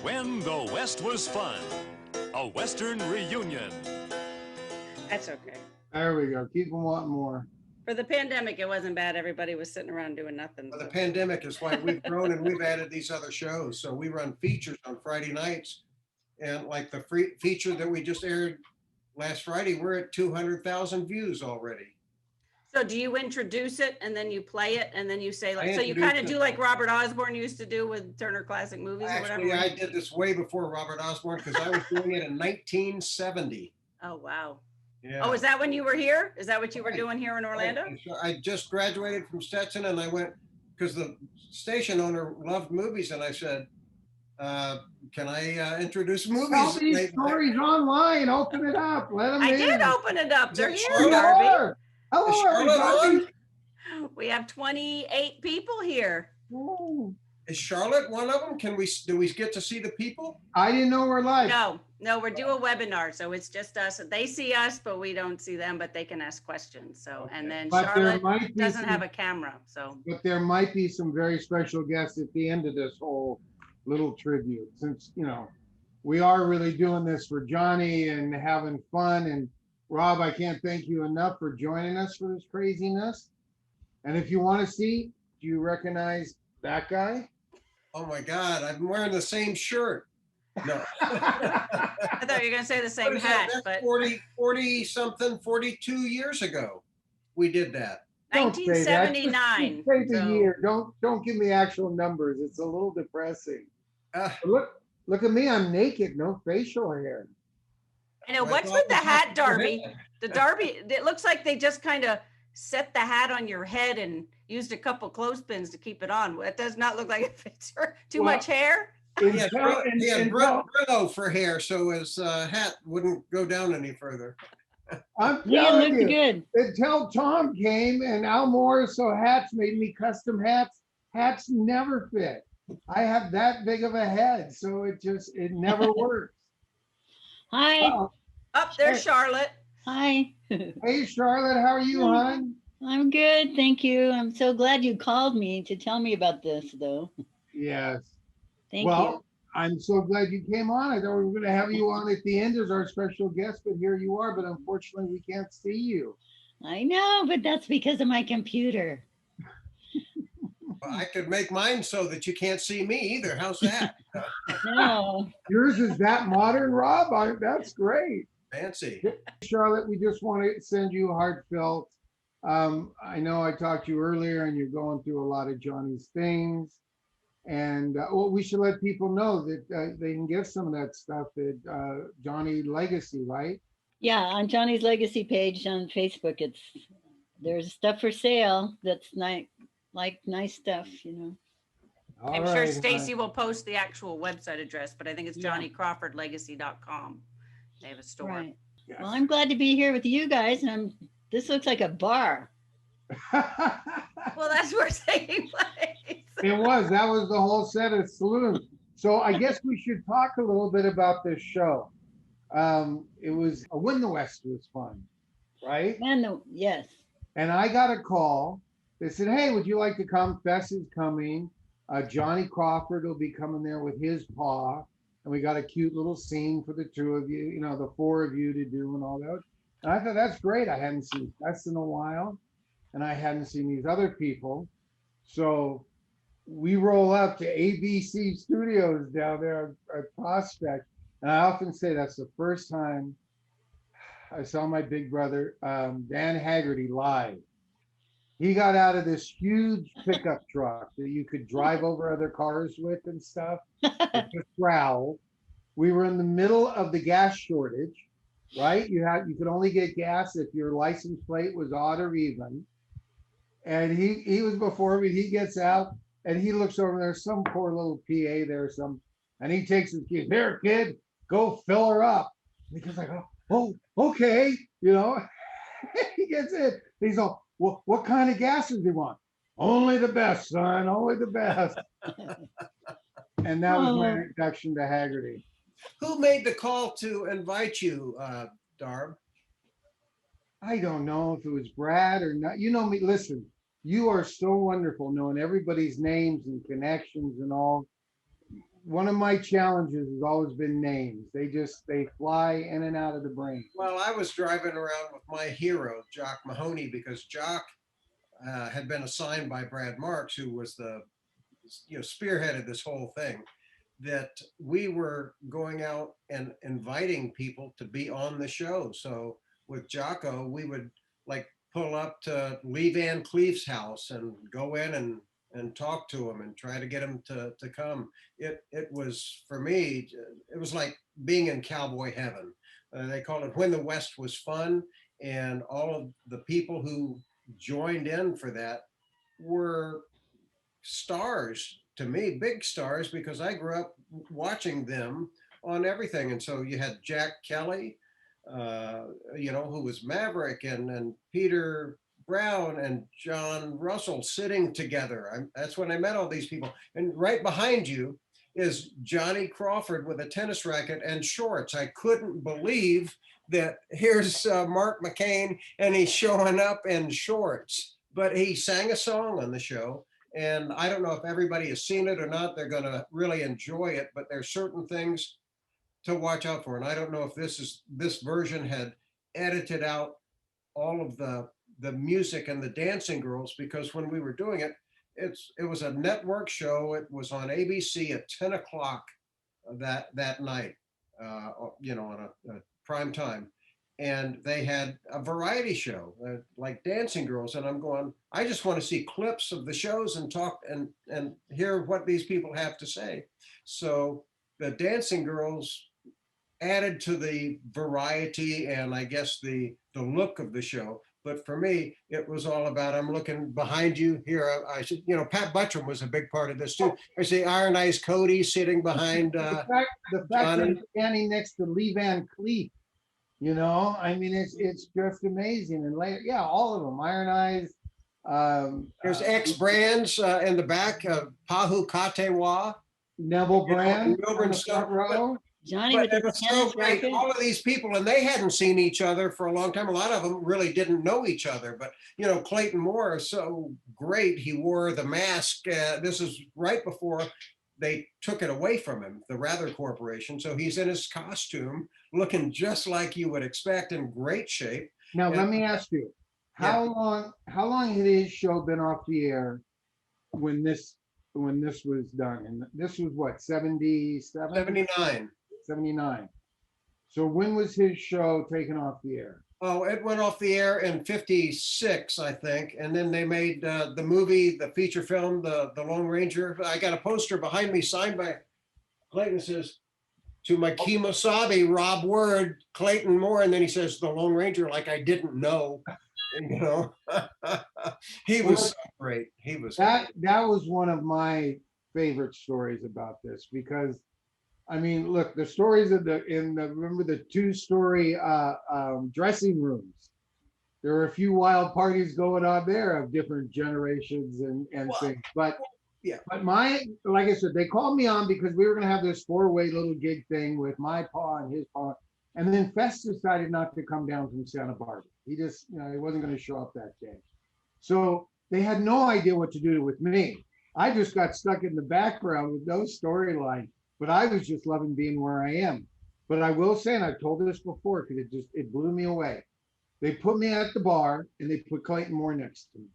When the West was fun. A Western reunion. That's okay. There we go. Keep them wanting more. For the pandemic, it wasn't bad. Everybody was sitting around doing nothing. The pandemic is why we've grown and we've added these other shows. So we run features on Friday nights. And like the free feature that we just aired last Friday, we're at 200,000 views already. So do you introduce it and then you play it and then you say like, I so you kind of introduce do it. like Robert Osborne used to do with Turner Classic Movies or Actually, whatever? I did this way before Robert Osborne because I was doing it in 1970. Oh, wow. Yeah. Oh, is that when you were here? Is that what you were Right. doing here in Orlando? I just graduated from Stetson and I went because the station owner loved movies and I said, can I introduce movies? Tell these stories online. Open it up. Let them I in. did open it up. They're Is here, Charlotte Darby. Hello, Is Charlotte everybody. on? We have 28 people here. Oh, Is Charlotte one of them? Do we get to see the people? I didn't know we're live. No, we're doing a webinar. So it's just us. They see us, but we don't see them, but they can ask questions. So, Okay. and then But there Charlotte might be doesn't some- have a camera. So But there might be some very special guests at the end of this whole little tribute, since, we are really doing this for Johnny and having fun. And Rob, I can't thank you enough for joining us for this craziness. And if you want to see, do you recognize that guy? Oh my God, I'm wearing the same shirt. No. I thought you were going to say the same What is that? hat, That's but 40 something, 42 years ago. We did that. Don't say that. Just 1979. say the So- year. Don't give me actual numbers. It's a little depressing. Uh, Look at me. I'm naked. No facial hair. I know. I What's thought with the we hat, had- Darby? The Darby, it looks like they just kind of set the hat on your head and used a couple clothespins to keep it on. It does not look like it fits her. Too Well, much hair. He had, Until- he had until- Brillo for hair, so his hat wouldn't go down any further. I'm Yeah, it telling looked you, good. until Tom came and Al Morris, so hats made me custom hats. Hats never fit. I have that big of a head, so it never works. Hi, Uh-oh. Up there's Charlotte. hi. Hey, Charlotte, how are you, hon? I'm good, thank you. I'm so glad you called me to tell me about this, though. Yes. Thank Well, I'm so glad you came on. I thought we were going to have you on at the end as our special guest, but here you are. But unfortunately, we can't see you. you. I know, but that's because of my computer. I could make mine so that you can't see me either. How's that? No, Yours is that modern, Rob? That's great. Fancy. Charlotte, we just want to send you heartfelt. I know I talked to you earlier and you're going through a lot of Johnny's things. And well, we should let people know that they can get some of that stuff at Johnny Legacy, right? yeah, on Johnny's Legacy page on Facebook, there's stuff for sale that's nice stuff, All I'm sure right, Stacy hon. will post the actual website address, but I think it's Yeah. johnnycrawfordlegacy.com. They have a store. Right. Yes. Well, I'm glad to be here with you guys, and this looks like a bar. Well, that's where it's taking place. That was the whole set of saloons. So I guess we should talk a little bit about this show. It was When the West Was Fun, right? And yes, And I got a call. They said, hey, would you like to come? Fess is coming. Johnny Crawford will be coming there with his paw. And we got a cute little scene for the two of you, the four of you to do and all that. And I thought, that's great. I hadn't seen Fess in a while. And I hadn't seen these other people. So we roll up to ABC Studios down there at Prospect. And I often say that's the first time I saw my big brother, Dan Haggerty, live. He got out of this huge pickup truck that you could drive over other cars with and stuff. Just growl. We were in the middle of the gas shortage, right? You could only get gas if your license plate was odd or even. And he was before me. He gets out and he looks over there. Some poor little PA there, and he takes his kid. Here, kid, go fill her up. And he goes like, oh, okay, He gets it. He's all, what kind of gases do you want? Only the best, son. Only the best. And that was my introduction to Haggerty. Who made the call to invite you, Darb? I don't know if it was Brad or not. You know me. Listen, you are so wonderful knowing everybody's names and connections and all. one of my challenges has always been names. They fly in and out of the brain. Well, I was driving around with my hero, Jock Mahoney, because Jock had been assigned by Brad Marks, who was the, spearheaded this whole thing, that we were going out and inviting people to be on the show. So with Jocko, we would like pull up to Lee Van Cleef's house and go in and talk to him and try to get him to come. It was, for me, it was like being in cowboy heaven. They called it When the West Was Fun. And all of the people who joined in for that were stars to me, big stars, because I grew up watching them on everything. And so you had Jack Kelly, who was Maverick, and Peter Brown and John Russell sitting together. That's when I met all these people. And right behind you is Johnny Crawford with a tennis racket and shorts. I couldn't believe that here's Mark McCain and he's showing up in shorts, but he sang a song on the show. And I don't know if everybody has seen it or not. They're going to really enjoy it, but there's certain things to watch out for. And I don't know if this version had edited out all of the music and the dancing girls, because when we were doing it, it was a network show. It was on ABC at 10 o'clock that night, on a prime time. And they had a variety show like Dancing Girls. And I'm going, I just want to see clips of the shows and talk and hear what these people have to say. So the Dancing Girls added to the variety and I guess the look of the show. But for me, it was all about, I'm looking behind you here. I should, Pat Buttram was a big part of this too. I see Iron Eyes Cody sitting behind the fact that he's standing next to Lee Van Cleef, it's just amazing. And later, yeah, all of them, Iron Eyes. There's X Brands in the back, Pahu Katewa. Neville Brand, Milburn front row. Johnny But with it the was so tennis great. racket. All of these people, and they hadn't seen each other for a long time. A lot of them really didn't know each other. But Clayton Moore is so great. He wore the mask. This is right before they took it away from him, the Rather Corporation. So he's in his costume, looking just like you would expect, in great shape. Now, let me ask you, how long had his show been off the air when this was done? And this was what, 77? 79. 79. So when was his show taken off the air? Oh, it went off the air in 56, I think. And then they made the movie, the feature film, the Lone Ranger. I got a poster behind me signed by Clayton. It says, to my Kemosabe, Rob Word, Clayton Moore. And then he says, the Lone Ranger, like I didn't know. He was so great. He was that was one of my favorite stories about this, because look, the stories remember the 2-story dressing rooms. There were a few wild parties going on there of different generations and things. But like I said, they called me on because we were going to have this 4-way little gig thing with my pa and his pa. And then Fest decided not to come down from Santa Barbara. He just, he wasn't going to show up that day. So they had no idea what to do with me. I just got stuck in the background with no storyline. But I was just loving being where I am. But I will say, and I've told this before because it blew me away. They put me at the bar and they put Clayton Moore next to me.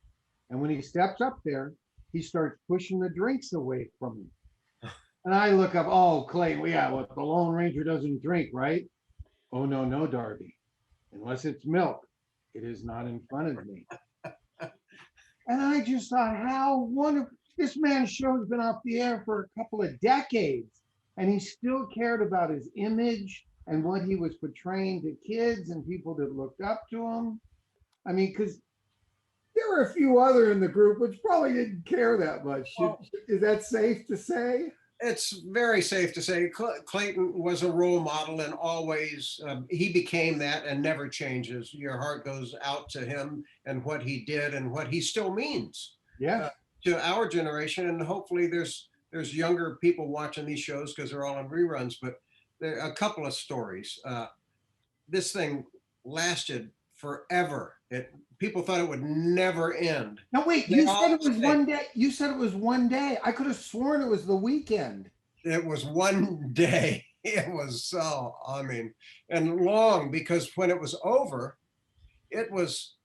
And when he steps up there, he starts pushing the drinks away from me. And I look up, oh, Clayton, the Lone Ranger doesn't drink, right? Oh, no, Darby. Unless it's milk, it is not in front of me. And I just thought, how wonderful. This man's show's been off the air for a couple of decades. And he still cared about his image and what he was portraying to kids and people that looked up to him. Because there were a few other in the group which probably didn't care that much. Is that safe to say? It's very safe to say Clayton was a role model, and always he became that and never changes. Your heart goes out to him and what he did and what he still means to our generation. And hopefully there's younger people watching these shows because they're all on reruns, but there are a couple of stories. This thing lasted forever. People thought it would never end. No, wait, you said it was one day. You said it was one day. I could have sworn it was the weekend. it was one day. It was so, I mean, and long, because when it was over, it was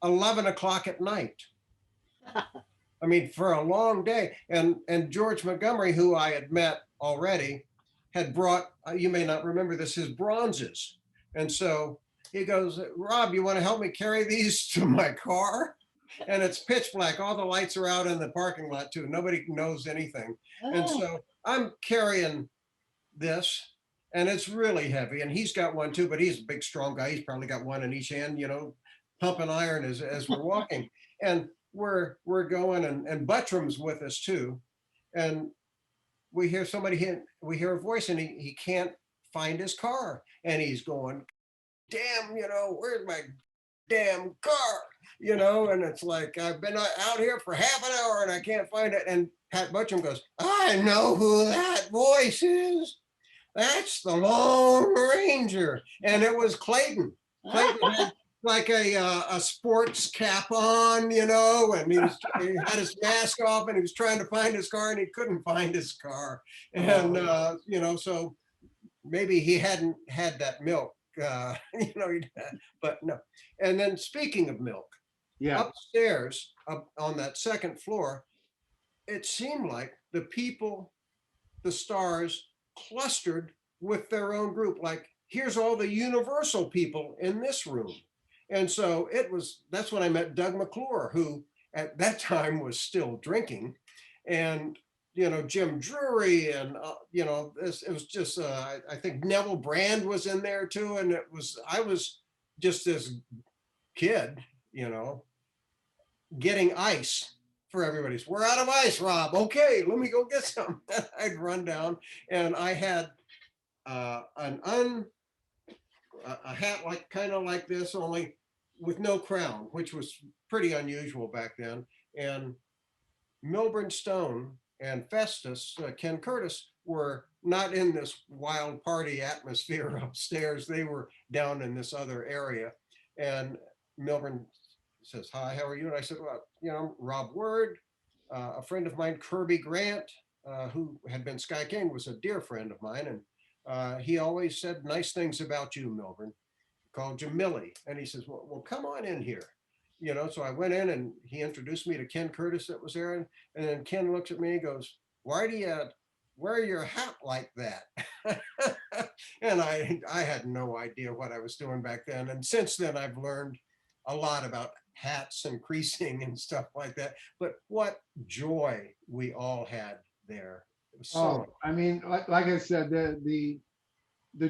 11 o'clock at night. I mean, for a long day. And George Montgomery, who I had met already, had brought, you may not remember this, his bronzes. And so he goes, Rob, you want to help me carry these to my car? And it's pitch black. All the lights are out in the parking lot too. Nobody knows anything. And so I'm carrying this, and it's really heavy. And he's got one too, but he's a big, strong guy. He's probably got one in each hand, you know, pumping iron as we're walking. And we're going, and Buttram's with us too. And we hear we hear a voice, and he can't find his car. And he's going, damn, you know, where's my damn car? You know, and it's like, I've been out here for half an hour and I can't find it. And Pat Buttram goes, I know who that voice is. That's the Lone Ranger. And it was Clayton. Clayton had like a sports cap on, you know, and he had his mask off, and he was trying to find his car, and he couldn't find his car. And, you know, so maybe he hadn't had that milk, you know, but no. And then speaking of milk, upstairs up on that second floor, it seemed like the people, the stars, clustered with their own group. Like, here's all the Universal people in this room. And so that's when I met Doug McClure, who at that time was still drinking, and, you know, Jim Drury, and, you know, it was just, I think Neville Brand was in there too. And I was just this kid, you know, getting ice for everybody's. We're out of ice, Rob. Okay, let me go get some. I'd run down, and I had a hat like kind of like this, only with no crown, which was pretty unusual back then. And Milburn Stone and Festus, Ken Curtis, were not in this wild party atmosphere upstairs. They were down in this other area. And Milburn says, hi, how are you? And I said, well, you know, Rob Word, a friend of mine, Kirby Grant, who had been Sky King, was a dear friend of mine. And he always said nice things about you, Milburn. He called you Millie. And he says, well, come on in here. You know, so I went in, and he introduced me to Ken Curtis that was there. And then Ken looks at me and goes, why do you wear your hat like that? And I had no idea what I was doing back then. And since then, I've learned a lot about hats and creasing and stuff like that. But what joy we all had there. It was so I mean, like I said, the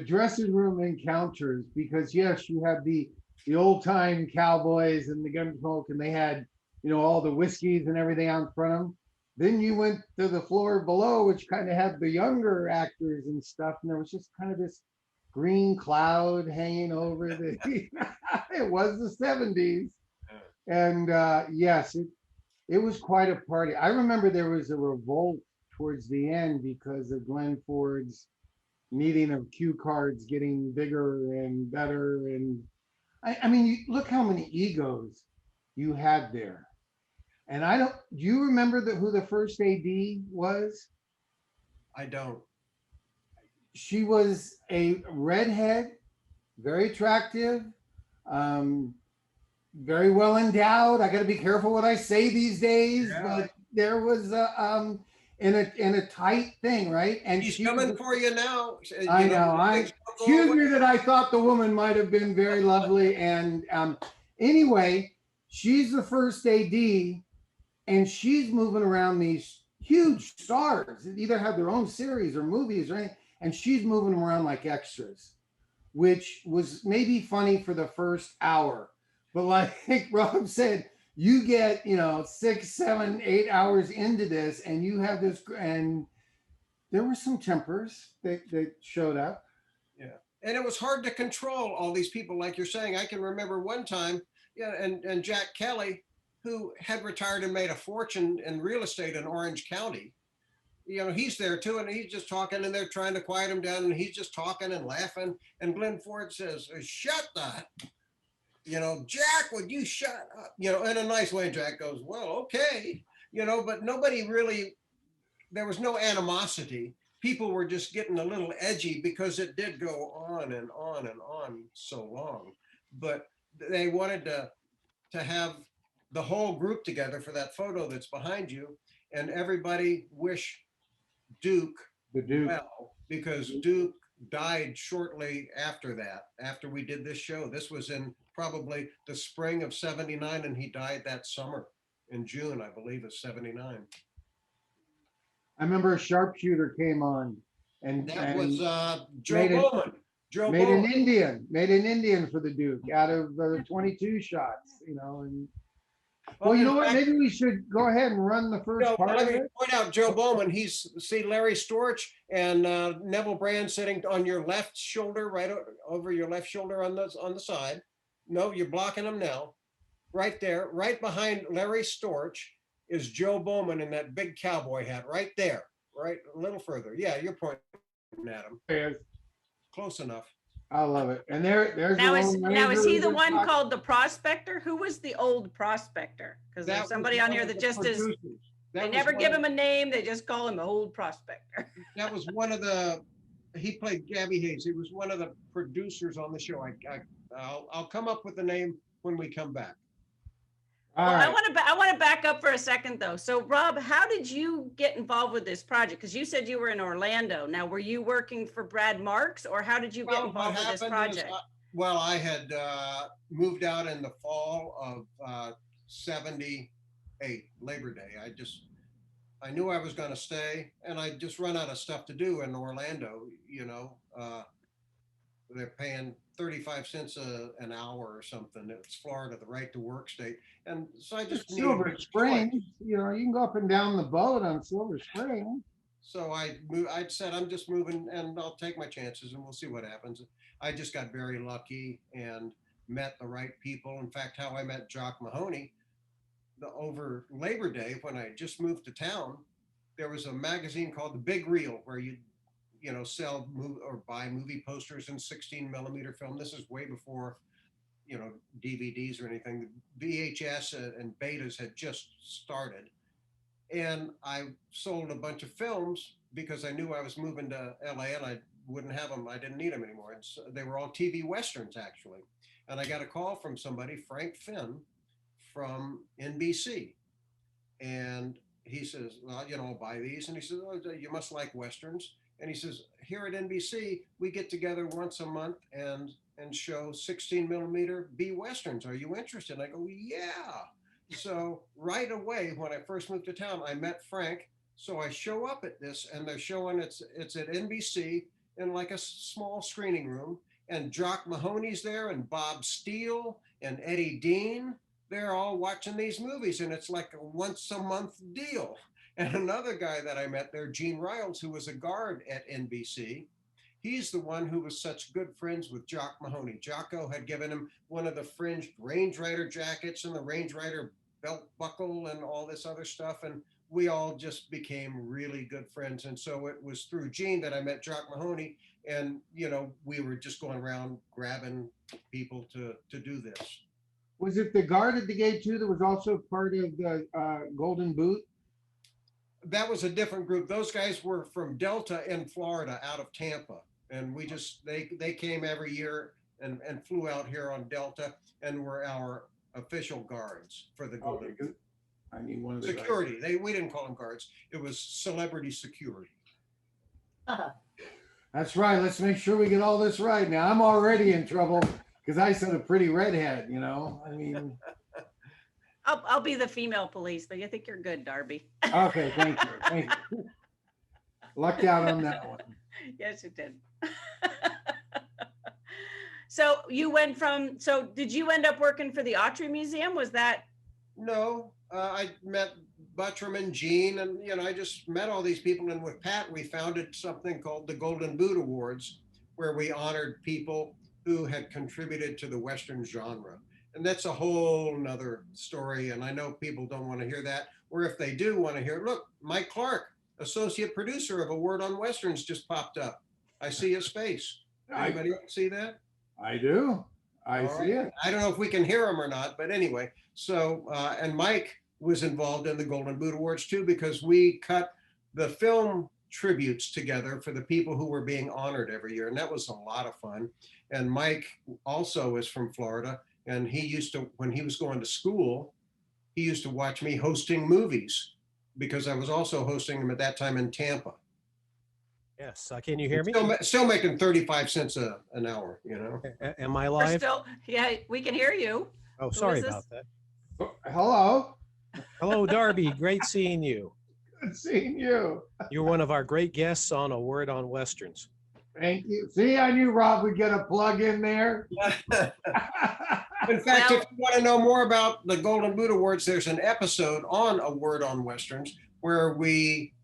dressing room encounters, because yes, you have the old time cowboys and the gun smoke, and they had, you know, all the whiskeys and everything out in front of them. Then you went to the floor below, which kind of had the younger actors and stuff, and there was just kind of this green cloud hanging over the it was the 70s. And yes, it was quite a party. I remember there was a revolt towards the end because of Glenn Ford's needing of cue cards getting bigger and better. And I mean, look how many egos you had there. And do you remember who the first AD was? I don't. She was a redhead, very attractive, very well endowed. I got to be careful what I say these days, but there was in a tight thing, right? And she's coming for you now. I know. Excuse me that I thought the woman might have been very lovely. And anyway, she's the first AD, and she's moving around these huge stars that either have their own series or movies or anything, and she's moving them around like extras, which was maybe funny for the first hour. But like Rob said, you get, you know, 6, 7, 8 hours into this, and you have this, and there were some tempers that showed up. Yeah. And it was hard to control all these people, like you're saying. I can remember one time, and Jack Kelly, who had retired and made a fortune in real estate in Orange County, you know, he's there too, and he's just talking, and they're trying to quiet him down, and he's just talking and laughing. And Glenn Ford says, shut that. You know, Jack, would you shut up? You know, in a nice way. Jack goes, well, okay. You know, but nobody really, there was no animosity. people were just getting a little edgy because it did go on and on and on so long. But they wanted to have the whole group together for that photo that's behind you, and everybody wish Duke The Duke. well, because Duke died shortly after that, after we did this show. This was in probably the spring of '79, and he died that summer in June, I believe, of '79. I remember a sharpshooter came on and, That was Joe made it- Bowman. Joe made an Bowman. Indian for the Duke out of 22 shots, you know. And Well, well, you in know what? fact, Maybe we should go ahead and run the first no, part let of me it. point out Joe Bowman. He's, see Larry Storch and Neville Brand sitting on your left shoulder, right over your left shoulder on the side. No, you're blocking him now. Right there, right behind Larry Storch is Joe Bowman in that big cowboy hat. Right there, right a little further. Yeah, you're pointing at him. Yes, Close enough. I love it. And there's Now the is, Lone now is Ranger he we the just one talked- called the prospector? Who was the old prospector? Because That there's was somebody on one here of that the just is, producers. That they was never one give of- him a name, they just call him old prospector. That was one of the. He played Gabby Hayes. He was one of the producers on the show. I'll come up with the name when we come back. All Well, right. I want to back up for a second though. So Rob, how did you get involved with this project? Because you said you were in Orlando. Now, were you working for Brad Marks, or how did you get Well, what involved with this happened is, project? well, I had moved out in the fall of '78, Labor Day. I knew I was going to stay, and I just run out of stuff to do in Orlando. You know, they're paying 35 cents an hour or something. It's Florida, the right to work state, and so I just needed Silver a choice. Springs, you know, you can go up and down the boat on Silver Spring. So I said, I'm just moving and I'll take my chances and we'll see what happens. I just got very lucky and met the right people. In fact, how I met Jock Mahoney, over Labor Day, when I just moved to town, there was a magazine called The Big Reel where you sell or buy movie posters in 16mm film. This is way before, DVDs or anything. VHS and betas had just started. And I sold a bunch of films because I knew I was moving to LA and I wouldn't have them. I didn't need them anymore. And so they were all TV Westerns, actually. And I got a call from somebody, Frank Finn from NBC. And he says, well, I'll buy these. And he says, oh, you must like Westerns. And he says, here at NBC, we get together once a month and show 16mm B Westerns. Are you interested? And I go, yeah. So right away, when I first moved to town, I met Frank. So I show up at this, and they're showing it's at NBC in like a small screening room, and Jock Mahoney's there, and Bob Steele, and Eddie Dean. They're all watching these movies, and it's like a once a month deal. And another guy that I met there, Gene Riles, who was a guard at NBC. He's the one who was such good friends with Jock Mahoney. Jocko had given him one of the fringed Range Rider jackets and the Range Rider belt buckle and all this other stuff. And we all just became really good friends. And so it was through Gene that I met Jock Mahoney. And, we were just going around grabbing people to do this. Was it the guard at the gate too that was also part of the Golden Boot? That was a different group. Those guys were from Delta in Florida, out of Tampa. And we just, they came every year and flew out here on Delta and were our official guards for the Golden Boot. I need one of the Security. We didn't call them guards. It was celebrity security. That's right. Let's make sure we get all this right. Now I'm already in trouble because I said a pretty redhead, I mean. I'll be the female police, but I think you're good, Darby. Okay, thank you. Thank you. Lucked out on that one. Yes, it did. So did you end up working for the Autry Museum? Was that? No, I met Buttram and Gene, and I just met all these people. And with Pat, we founded something called the Golden Boot Awards, where we honored people who had contributed to the Western genre. And that's a whole nother story. And I know people don't want to hear that, or if they do want to hear it, look, Mike Clark, associate producer of A Word on Westerns, just popped up. I see his face. Anybody else see that? I do. I see it. I don't know if we can hear him or not, but anyway. So, and Mike was involved in the Golden Boot Awards too, because we cut the film tributes together for the people who were being honored every year. And that was a lot of fun. And Mike also is from Florida. And he used to, when he was going to school, he used to watch me hosting movies because I was also hosting them at that time in Tampa. Yes. Can you hear me? Still making 35 cents an hour, you know? Am I We're live? still, yeah, we can hear you. Oh, Who sorry is this? about that. Hello. Hello, Darby. Great seeing you. Good seeing you. You're one of our great guests on A Word on Westerns. Thank you. See, I knew Rob would get a plug in there. In fact, if you want to know more about the Golden Boot Awards, there's an episode on A Word on Westerns where we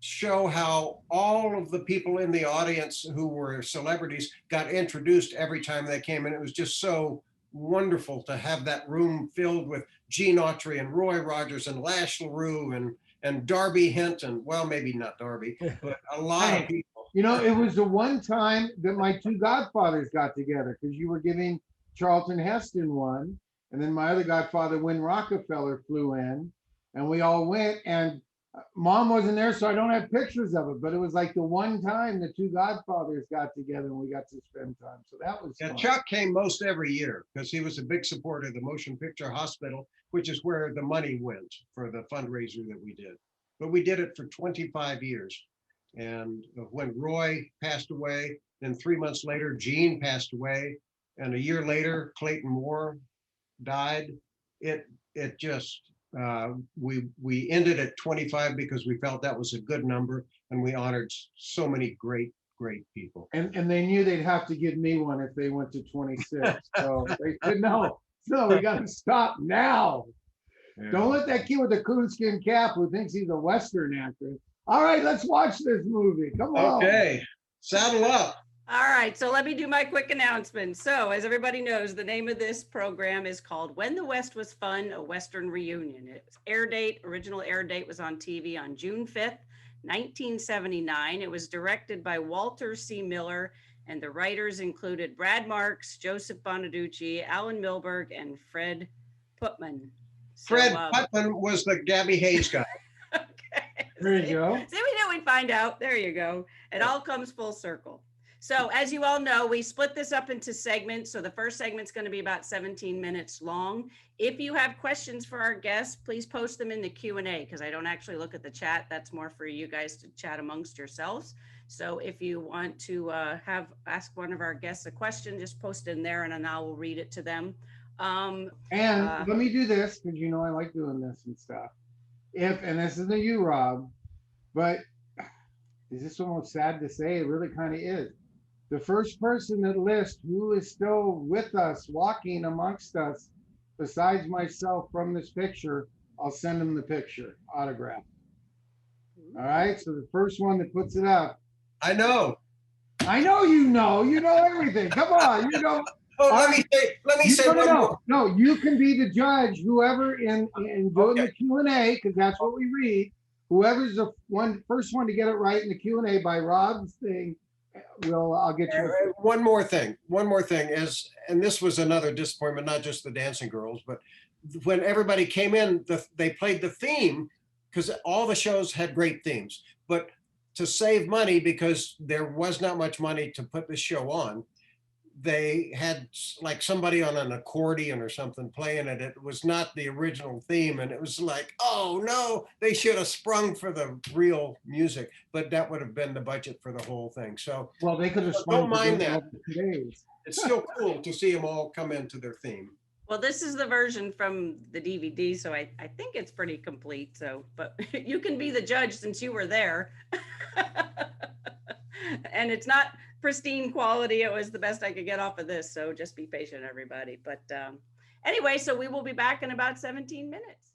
show how all of the people in the audience who were celebrities got introduced every time they came. And it was just so wonderful to have that room filled with Gene Autry and Roy Rogers and Lash LaRue and Darby Hinton. Well, maybe not Darby, but a lot of people. You know, it was the one time that my two godfathers got together because you were giving Charlton Heston one. And then my other godfather, Win Rockefeller, flew in and we all went. And Mom wasn't there, so I don't have pictures of it. But it was like the one time the two godfathers got together and we got to spend time. So that was fun. Chuck came most every year because he was a big supporter of the Motion Picture Hospital, which is where the money went for the fundraiser that we did. But we did it for 25 years. And when Roy passed away, then 3 months later, Gene passed away. And a year later, Clayton Moore died. It just, we ended at 25 because we felt that was a good number. And we honored so many great people. And they knew they'd have to give me one if they went to 26. So they said, no, we got to stop now. Yeah. Don't let that kid with the coonskin cap who thinks he's a Western actor. All right, let's watch this movie. Come on. Okay, saddle up. All right, so let me do my quick announcement. So as everybody knows, the name of this program is called When the West Was Fun, a Western Reunion. Its original air date was on TV on June 5th, 1979. It was directed by Walter C. Miller, and the writers included Brad Marks, Joseph Bonaducci, Alan Milberg, and Fred Putman. Fred Putman was the Gabby Hayes guy. Okay. There you go. See, we knew we'd find out. There you go. It all comes full circle. So as you all know, we split this up into segments. So the first segment's going to be about 17 minutes long. If you have questions for our guests, please post them in the Q&A because I don't actually look at the chat. That's more for you guys to chat amongst yourselves. So if you want to ask one of our guests a question, just post it in there and then I will read it to them. And let me do this because you know I like doing this and stuff. And this isn't you, Rob, but is this almost sad to say? It really kind of is. The first person that lists who is still with us, walking amongst us, besides myself from this picture, I'll send them the picture, autographed. All right, so the first one that puts it up. I know you know everything. Come on, you know. Oh, let me say one more. No, you can be the judge, whoever in doing the Q&A, because that's what we read. Whoever's the first one to get it right in the Q&A by Rob's thing, I'll get you. One more thing is, and this was another disappointment, not just the dancing girls, but when everybody came in, they played the theme because all the shows had great themes, but to save money, because there was not much money to put the show on, they had like somebody on an accordion or something playing it. It was not the original theme. And it was like, oh no, they should have sprung for the real music, but that would have been the budget for the whole thing. So well, they could have sprung. Don't mind that. It's still cool to see them all come into their theme. Well, this is the version from the DVD, so I think it's pretty complete. So, but you can be the judge since you were there. And it's not pristine quality. It was the best I could get off of this. So just be patient, everybody. But anyway, so we will be back in about 17 minutes.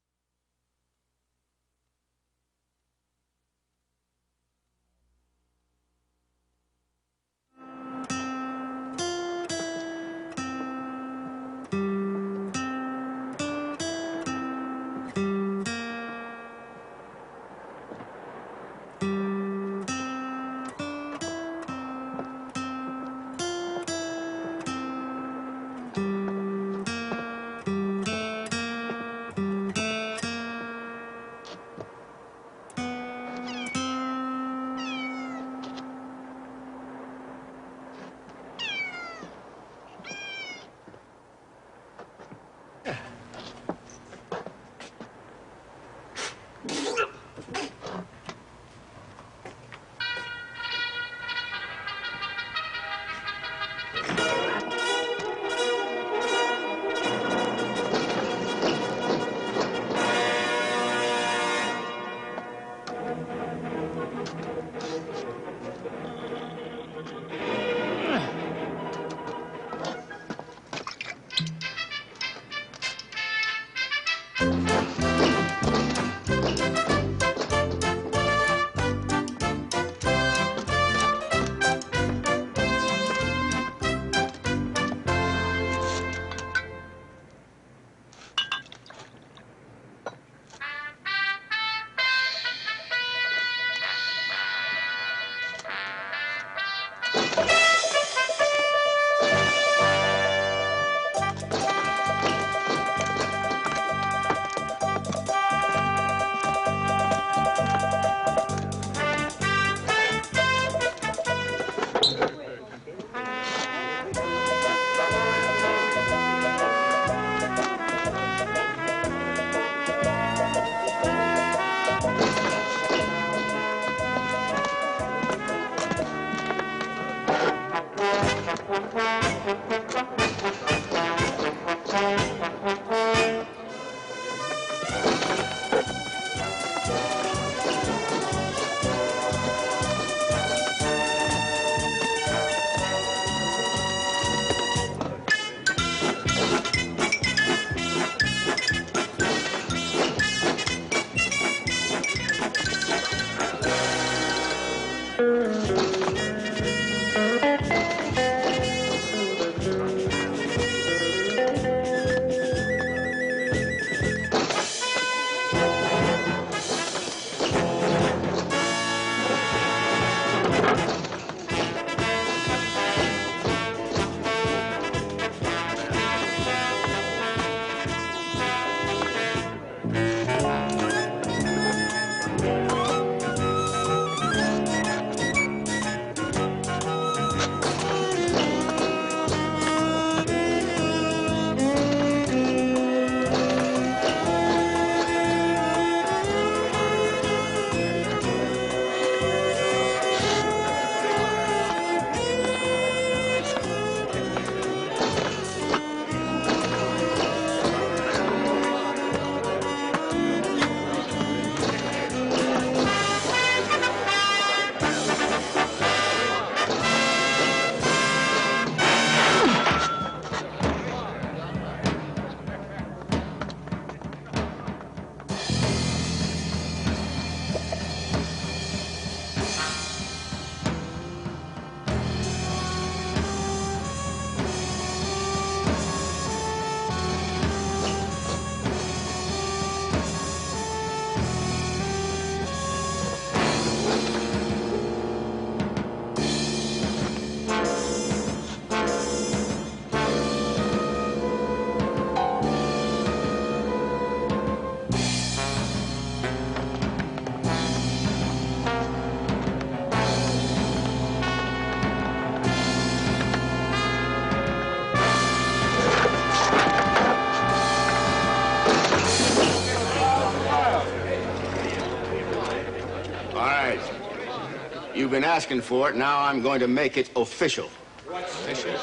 You've been asking for it. Now I'm going to make it official. Official?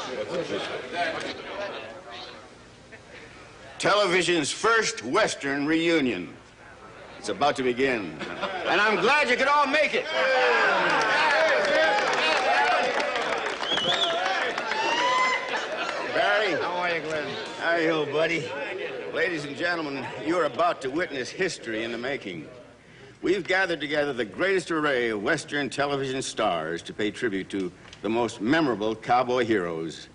Television's first Western reunion. It's about to begin. And I'm glad you could all make it. Barry? How are you, Glenn? How are you, old buddy? Ladies and gentlemen, you're about to witness history in the making. We've gathered together the greatest array of Western television stars to pay tribute to the most memorable cowboy heroes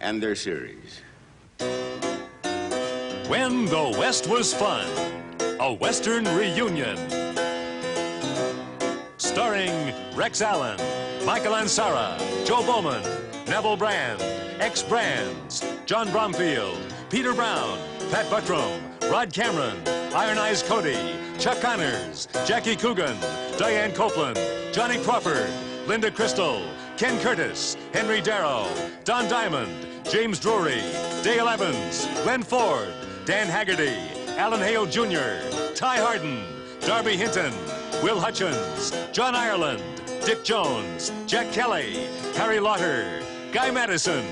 and their series. When the West was fun, a Western reunion. Starring Rex Allen, Michael Ansara, Joe Bowman, Neville Brand, X-Brands, John Bromfield, Peter Brown, Pat Buttram, Rod Cameron, Iron Eyes Cody, Chuck Connors, Jackie Coogan, Diane Copeland, Johnny Crawford, Linda Crystal, Ken Curtis, Henry Darrow, Don Diamond, James Drury, Dale Evans, Glenn Ford, Dan Haggerty, Alan Hale Jr., Ty Harden, Darby Hinton, Will Hutchins, John Ireland, Dick Jones, Jack Kelly, Harry Lauter, Guy Madison,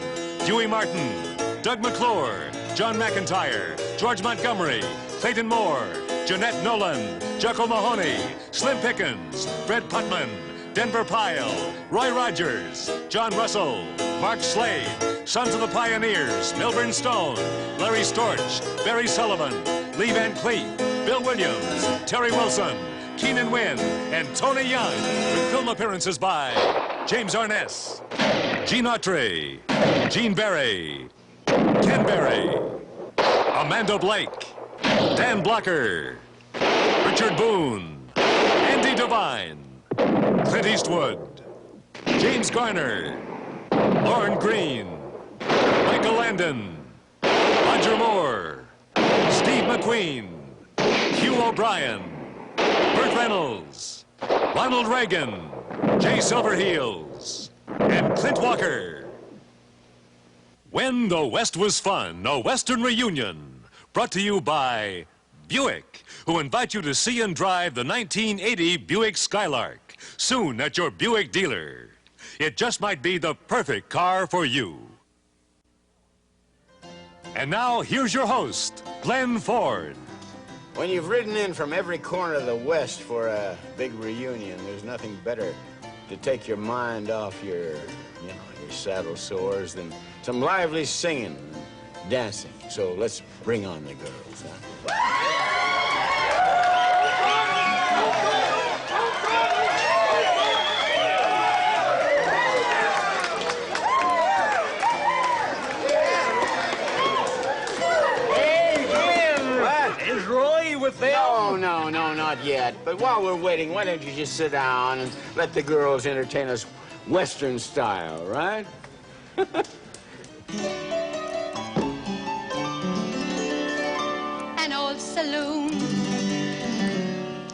Dewey Martin, Doug McClure, John McIntyre, George Montgomery, Clayton Moore, Jeanette Nolan, Jocko Mahoney, Slim Pickens, Fred Putman, Denver Pyle, Roy Rogers, John Russell, Mark Slade, Sons of the Pioneers, Milburn Stone, Larry Storch, Barry Sullivan, Lee Van Cleef, Bill Williams, Terry Wilson, Keenan Wynn, and Tony Young, with film appearances by James Arness, Gene Autry, Gene Barry, Ken Barry, Amanda Blake, Dan Blocker, Richard Boone, Andy Devine, Clint Eastwood, James Garner, Lorne Green, Michael Landon, Roger Moore, Steve McQueen, Hugh O'Brien, Burt Reynolds, Ronald Reagan, Jay Silverheels, and Clint Walker. When the West Was Fun, a Western reunion, brought to you by Buick, who invite you to see and drive the 1980 Buick Skylark, soon at your Buick dealer. It just might be the perfect car for you. And now, here's your host, Glenn Ford. When you've ridden in from every corner of the West for a big reunion, there's nothing better to take your mind off your saddle sores than some lively singing and dancing. So let's bring on the girls, huh? No, not yet. But while we're waiting, why don't you just sit down and let the girls entertain us Western style, right? An old saloon,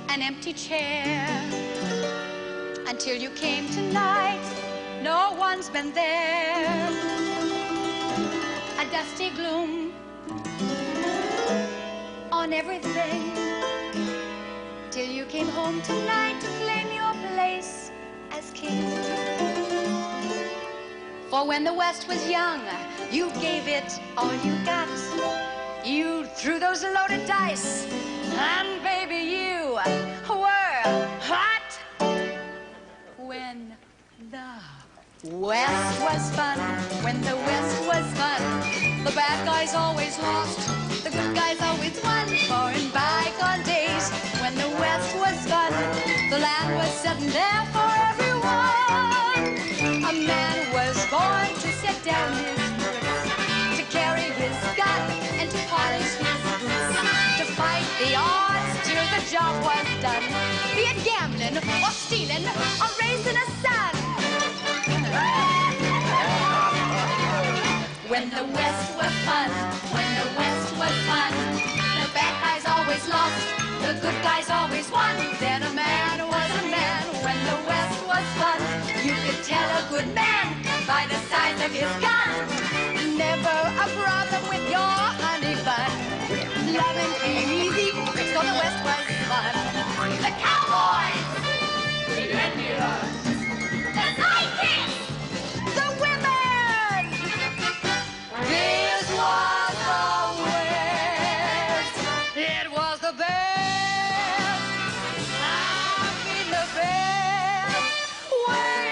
an empty chair. Until you came tonight, no one's been there. A dusty gloom on everything, till you came home tonight to claim your place as king. For when the West was young, you gave it all you got. You threw those loaded dice, and baby, you were hot. When the West was fun, when the West was fun, the bad guys always lost, the good guys always won. For in bygone days, when the West was fun, the land was setting there for everyone. A man was born to set down his roots, to carry his gun and to polish his boots, to fight the odds till the job was done, be it gambling or stealing or raising a son. When the West was fun, when the West was fun, the bad guys always lost, the good guys always won. Then a man was a man when the West was fun. You could tell a good man by the size of his gun. Never a problem with your honey bun. Loving came easy, so the West was fun. The cowboys, the Indians, the sidekicks, the women. This was the West. It was the best. I mean the best. West.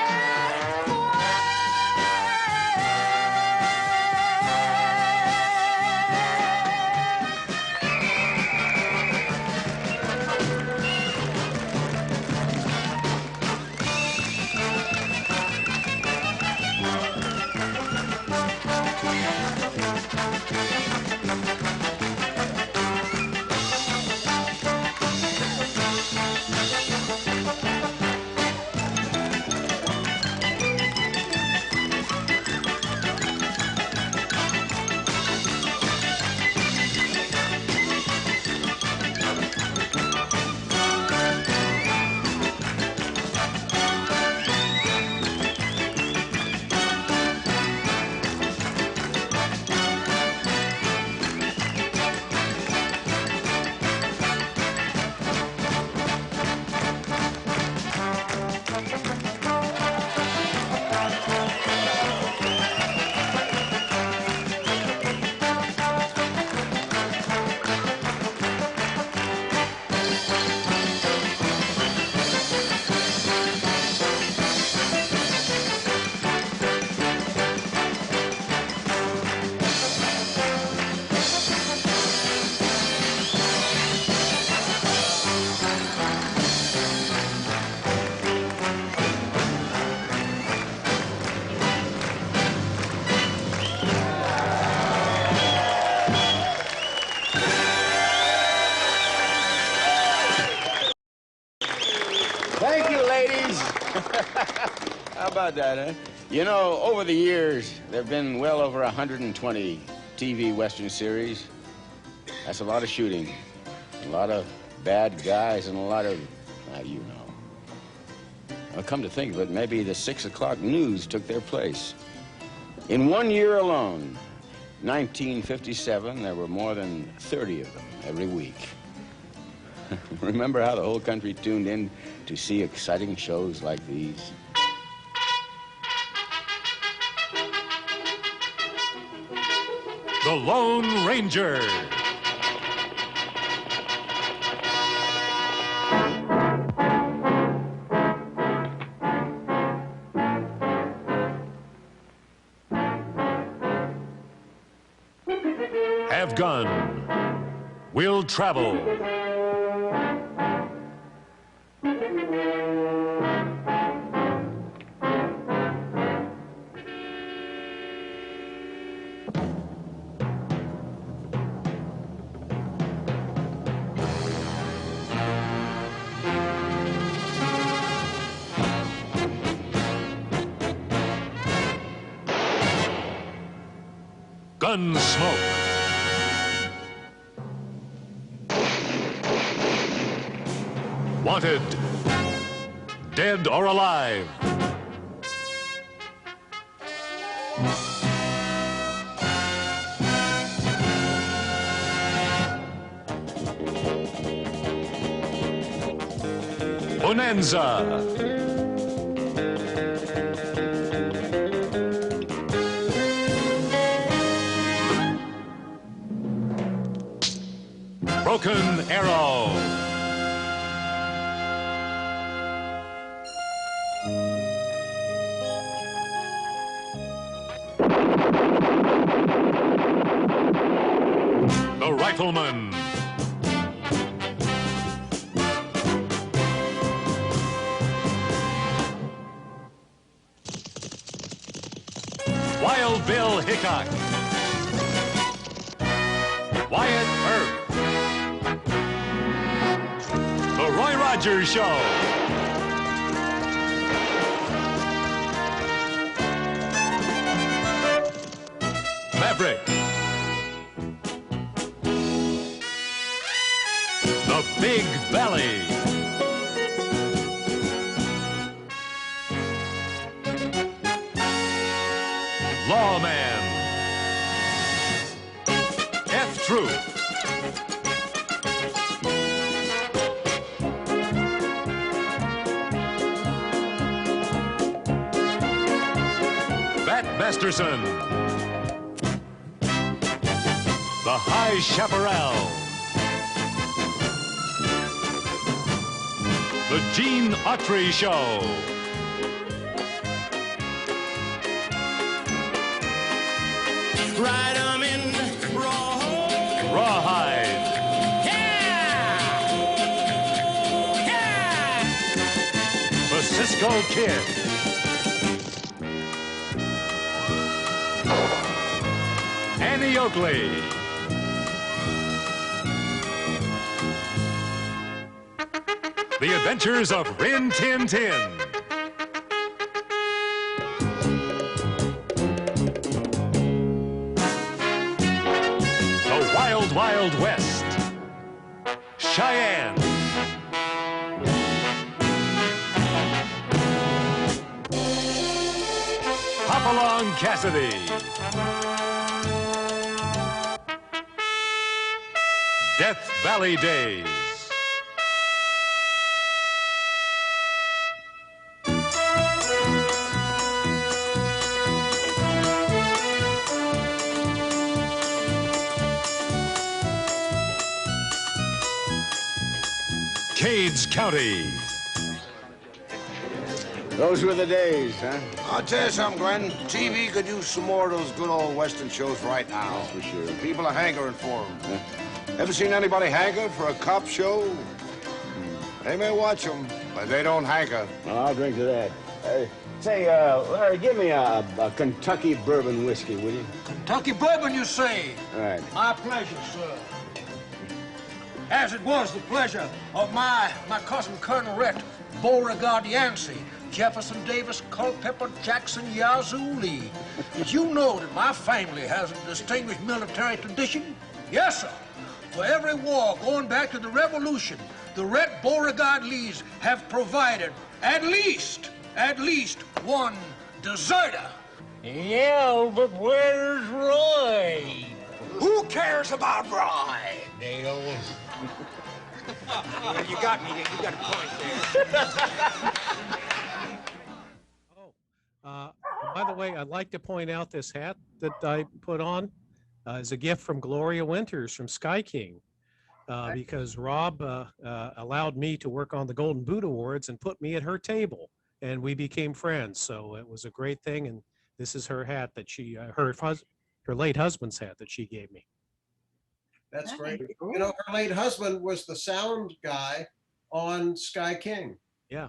How about that, huh? You know, over the years, there have been well over 120 TV Western series. That's a lot of shooting, a lot of bad guys, and a lot of, you know. Well, come to think of it, maybe the 6 o'clock news took their place. In 1 year alone, 1957, there were more than 30 of them every week. Remember how the whole country tuned in to see exciting shows like these? The Lone Ranger. Have gun. Will travel. Gunsmoke. Wanted. Dead or alive. Bonanza. Broken Arrow. The Rifleman. Wild Bill Hickok. Wyatt Earp. The Roy Rogers Show. Maverick. The Big Valley. Lawman. F-Troop. Bat Masterson. The High Chaparral. The Gene Autry Show. Ride 'em in Rawhide. Yeah! Yeah! The Cisco Kid. Annie Oakley. The Adventures of Rin Tin Tin. The Wild Wild West. Cheyenne. Hopalong Cassidy. Death Valley Days. Cades County. Those were the days, huh? I'll tell you something, Glenn. TV could use some more of those good old Western shows right now. That's for sure. People are hankering for them. Ever seen anybody hanker for a cop show? They may watch them, but they don't hanker. Well, I'll drink to that. Say, Larry, give me a Kentucky bourbon whiskey, will you? Kentucky bourbon, you say? All right. My pleasure, sir. As it was the pleasure of my cousin Colonel Rhett Beauregard Yancey, Jefferson Davis, Culpeper, Jackson, Yazoo, Lee. Did you know that my family has a distinguished military tradition? Yes, sir. For every war going back to the Revolution, the Red Beauregard Lees have provided at least one deserter. Yeah, but where's Roy? Who cares about Roy? Dale. You got me. You got a point there. By the way, I'd like to point out this hat that I put on is a gift from Gloria Winters from Sky King, because Rob allowed me to work on the Golden Boot Awards and put me at her table, and we became friends. So it was a great thing, and this is her hat that she, her late husband's hat that she gave me. That's great. You know, her late husband was the sound guy on Sky King. Yeah.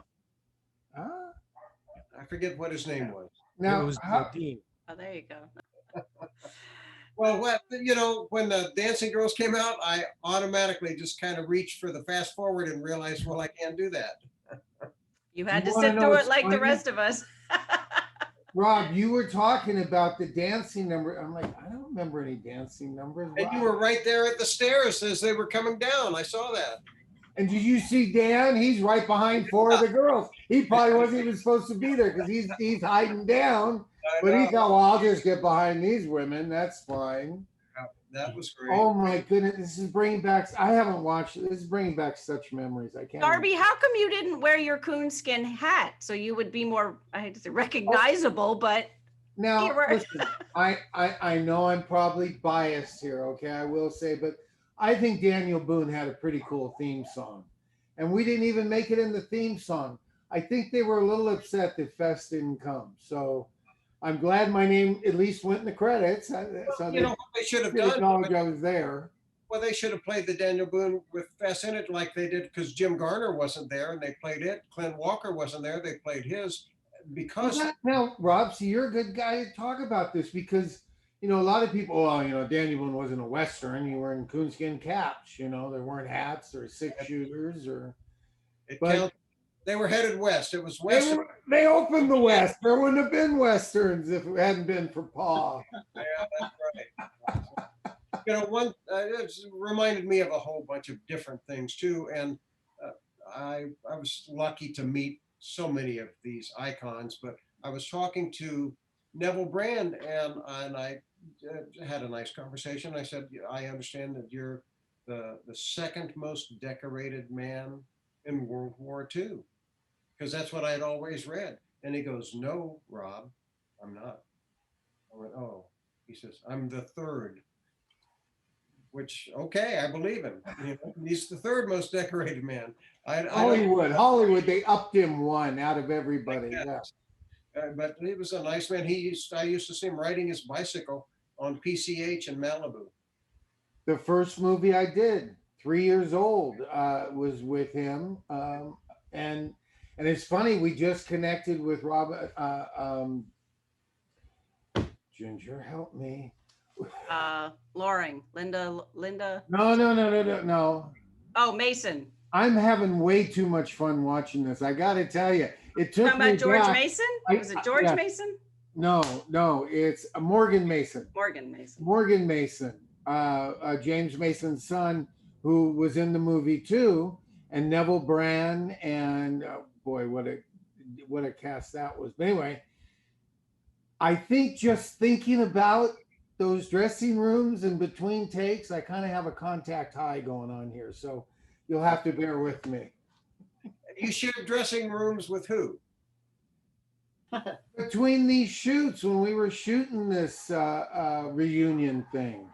I forget what his name was. Now, it was Dean. Oh, there you go. Well, you know, when the Dancing Girls came out, I automatically just kind of reached for the fast forward and realized, well, I can't do that. You had to You wanna sit know through it what's like the funny? rest of us. Rob, you were talking about the dancing number. I'm like, I don't remember any dancing numbers. And you were right there at the stairs as they were coming down. I saw that. And did you see Dan? He's right behind four of the girls. He probably wasn't even supposed to be there because he's hiding down. But he thought, well, I'll just get behind these women. That's fine. That was great. Oh my goodness, this is bringing back. I haven't watched it. This is bringing back such memories. I can't. Darby, how come you didn't wear your coonskin hat so you would be more, I hate to say, recognizable? But Now, you were- listen, I know I'm probably biased here. Okay, I will say, but I think Daniel Boone had a pretty cool theme song, and we didn't even make it in the theme song. I think they were a little upset that Fest didn't come. So I'm glad my name at least went in the credits. So You know what they should have didn't done? know I was there. Well, they should have played the Daniel Boone with Fess in it like they did because Jim Garner wasn't there and they played it. Clint Walker wasn't there. They played his because. Now, Rob, see, you're a good guy to talk about this because, you know, a lot of people, well, you know, Daniel Boone wasn't a Western. You were in coonskin caps, you know, there weren't hats or six shooters or. They were headed west. It was west. They opened the West. There wouldn't have been Westerns if it hadn't been for Paul. Yeah, that's right. You know, it reminded me of a whole bunch of different things too. And I was lucky to meet so many of these icons, but I was talking to Neville Brand and I had a nice conversation. I said, I understand that you're the second most decorated man in World War II, because that's what I had always read. And he goes, no, Rob, I'm not. I went, oh, he says, I'm the third. Which, okay, I believe him. You know, he's the third most decorated man. Hollywood, they upped him one out of everybody. Yeah. But he was a nice man. I used to see him riding his bicycle on PCH in Malibu. The first movie I did, 3 years old, was with him. And it's funny, we just connected with Rob. Ginger, help me. Loring, Linda. No. Oh, Mason. I'm having way too much fun watching this. I got to tell you, it took Talking about me George back. Mason? Was it George yeah. Mason? No, it's Morgan Mason. Morgan Mason, James Mason's son, who was in the movie too, and Neville Brand, and boy, what a cast that was. But anyway, I think just thinking about those dressing rooms in between takes, I kind of have a contact high going on here, so you'll have to bear with me. You shared dressing rooms with who? Between these shoots, when we were shooting this reunion thing,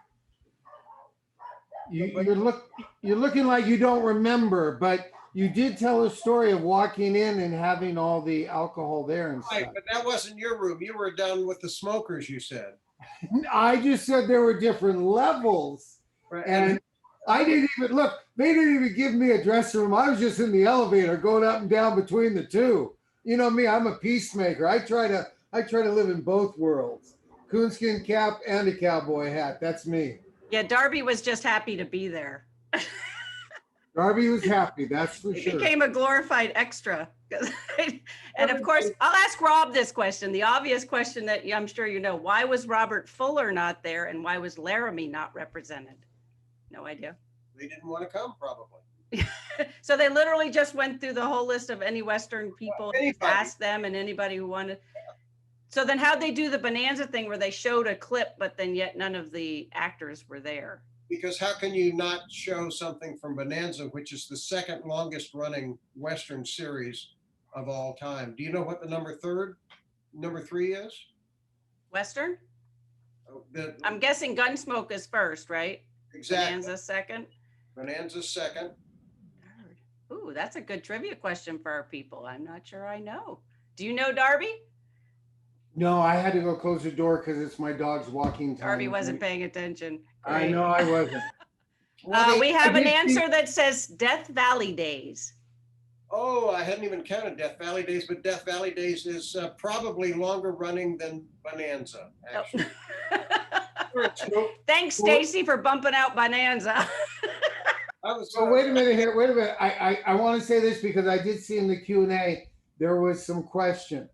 you're looking like you don't remember, but you did tell a story of walking in and having all the alcohol there and Right, stuff. but that wasn't your room. You were down with the smokers, you said. I just said there were different levels, Right. and I didn't even look. They didn't even give me a dressing room. I was just in the elevator going up and down between the two. You know me, I'm a peacemaker. I try to live in both worlds. Coonskin cap and a cowboy hat. That's me. Yeah, Darby was just happy to be there. Darby was happy, that's for He sure. became a glorified extra. And of course, I'll ask Rob this question, the obvious question that I'm sure you know. Why was Robert Fuller not there, and why was Laramie not represented? No idea. They didn't want to come, probably. So they literally just went through the whole list of any Western people, just Anybody. asked them, and anybody who wanted. So then how'd they do the Bonanza thing where they showed a clip, but then yet none of the actors were there? Because how can you not show something from Bonanza, which is the second longest running Western series of all time? Do you know what the number 3 is? Western? Oh, I'm guessing Gunsmoke is first, right? Exactly. Bonanza second. Bonanza's second. Ooh, that's a good trivia question for our people. I'm not sure I know. Do you know, Darby? No, I had to go close the door because it's my dog's walking time. Darby wasn't paying attention. I know I wasn't. We have an answer that says Death Valley Days. Oh, I hadn't even counted Death Valley Days, but Death Valley Days is probably longer running than Bonanza, actually. Thanks, Stacy, for bumping out Bonanza. So wait a minute here. Wait a minute. I want to say this because I did see in the Q&A there was some question.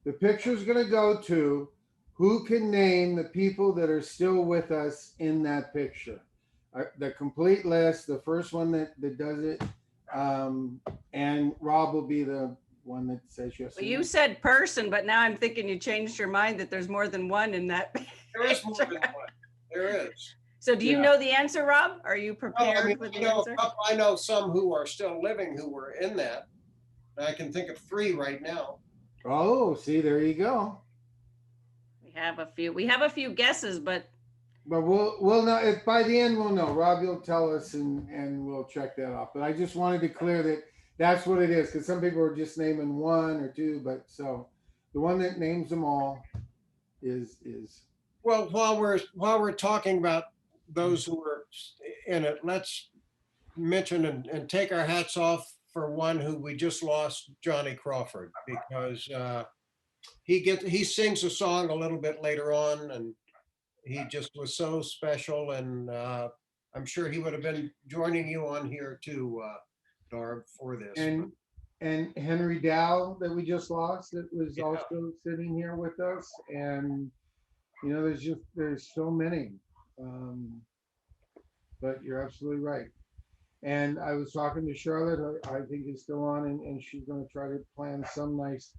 The picture's going to go to who can name the people that are still with us in that picture. The complete list. The first one that does it, and Rob will be the one that says yes. Well, you said person, but now I'm thinking you changed your mind that there's more than one in that picture. There is more than one. There is. So do you know the answer, Rob? Are you prepared with the answer? I know some who are still living who were in that. I can think of 3 right now. Oh, see, there you go. We have a few. We have a few guesses, but we'll know. If by the end we'll know. Rob, you'll tell us, and we'll check that off. But I just wanted to clear that that's what it is, because some people are just naming 1 or 2. But so the one that names them all is. Well, while we're talking about those who were in it, let's mention and take our hats off for one who we just lost, Johnny Crawford, because he sings a song a little bit later on, and he just was so special, and I'm sure he would have been joining you on here too, Darb, for this. And Henry Dow that we just lost, that was also sitting here with us, and you know, there's so many, but you're absolutely right. And I was talking to Charlotte, I think is still on, and she's going to try to plan some nice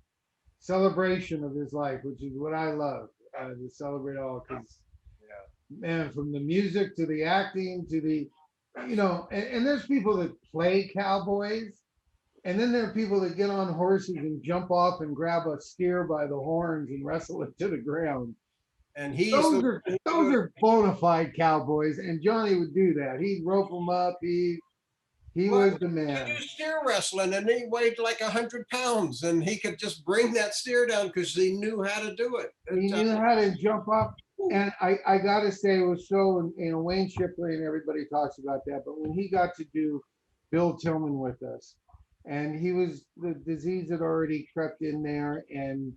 celebration of his life, which is what I love, to celebrate all. Because, man, from the music to the acting to the, you know, and there's people that play cowboys, and then there are people that get on horses and jump off and grab a steer by the horns and wrestle it to the ground. And those are bona fide cowboys, and Johnny would do that. He'd rope them up. He was the man. He did steer wrestling, and he weighed like 100 pounds, and he could just bring that steer down because he knew how to do it. He knew how to jump up. And I got to say, it was so, you know, Wayne Shipley and everybody talks about that, but when he got to do Bill Tillman with us, and the disease had already crept in there, and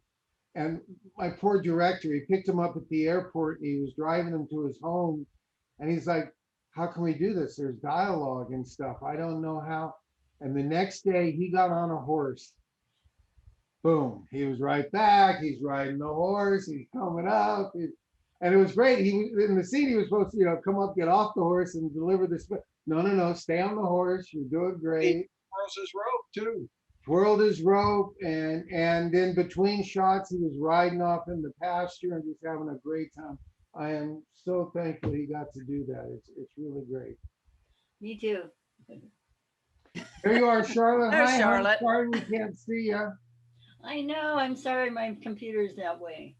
my poor director, he picked him up at the airport, and he was driving him to his home, and he's like, how can we do this? There's dialogue and stuff. I don't know how. And the next day he got on a horse. Boom. He was right back. He's riding the horse. He's coming up. And it was great. He was in the scene. He was supposed to, you know, come up, get off the horse and deliver this. No. Stay on the horse. You're doing great. He twirls his rope too. Twirled his rope. And then between shots, he was riding off in the pasture and just having a great time. I am so thankful he got to do that. It's really great. Me too. There you are, Charlotte. There's Hi, Charlotte. I'm sorry we can't see you. I know. I'm sorry. My computer's that way.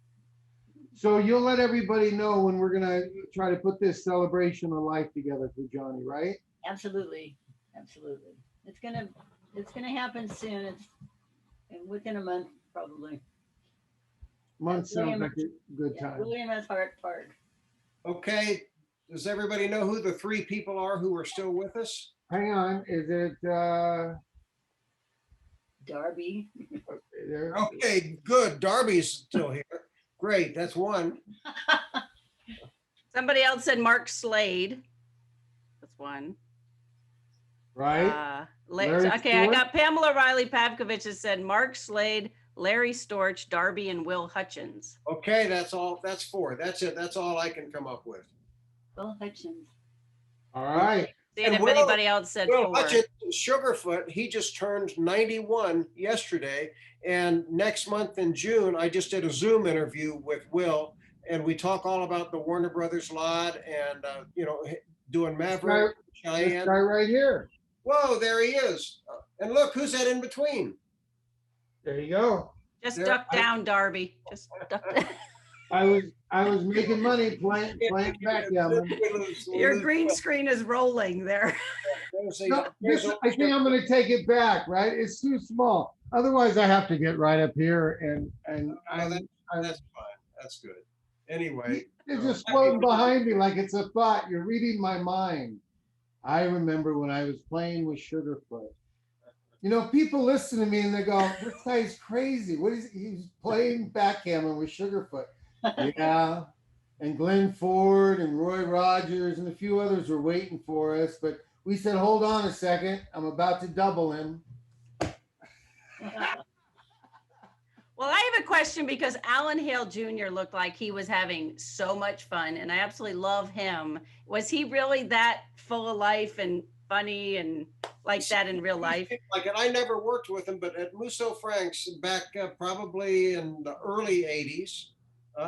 So you'll let everybody know when we're gonna try to put this celebration of life together for Johnny, right? Absolutely. It's gonna happen soon. It's within a month, probably. Month sounds like a good time. William S. Hart Park. Okay. Does everybody know who the 3 people are who are still with us? Hang on. Is it Darby? Okay, good. Darby's still here. Great. That's one. Somebody else said Mark Slade. That's one. right? Okay, I Stewart? got Pamela Riley Pavkovich that said Mark Slade, Larry Storch, Darby, and Will Hutchins. Okay, that's all. That's 4. That's it. That's all I can come up with. Will Hutchins. All right. Seeing if Will- anybody else said Will 4. Hutchins, Sugarfoot, he just turned 91 yesterday. And next month in June, I just did a Zoom interview with Will, and we talk all about the Warner Brothers lot and, doing Maverick, This Cheyenne. guy right here. Whoa, there he is. And look, who's that in between? There you go. Just There- duck down, Darby. Just duck down. I was making money playing backgammon. Your green screen is rolling there. No, I think I'm going to take it back. Right? It's too small. Otherwise, I have to get right up here, and That's fine. That's good. Anyway, it's just floating behind me like it's a thought. You're reading my mind. I remember when I was playing with Sugarfoot. You know, people listen to me and they go, "This guy's crazy. What is he's playing backgammon with Sugarfoot?" Yeah. And Glenn Ford and Roy Rogers and a few others were waiting for us, but we said, "Hold on a second. I'm about to double him." Well, I have a question because Alan Hale Jr. looked like he was having so much fun, and I absolutely love him. Was he really that full of life and funny and like that in real life? Like it, I never worked with him, but at Musso Frank's back probably in the early 80s,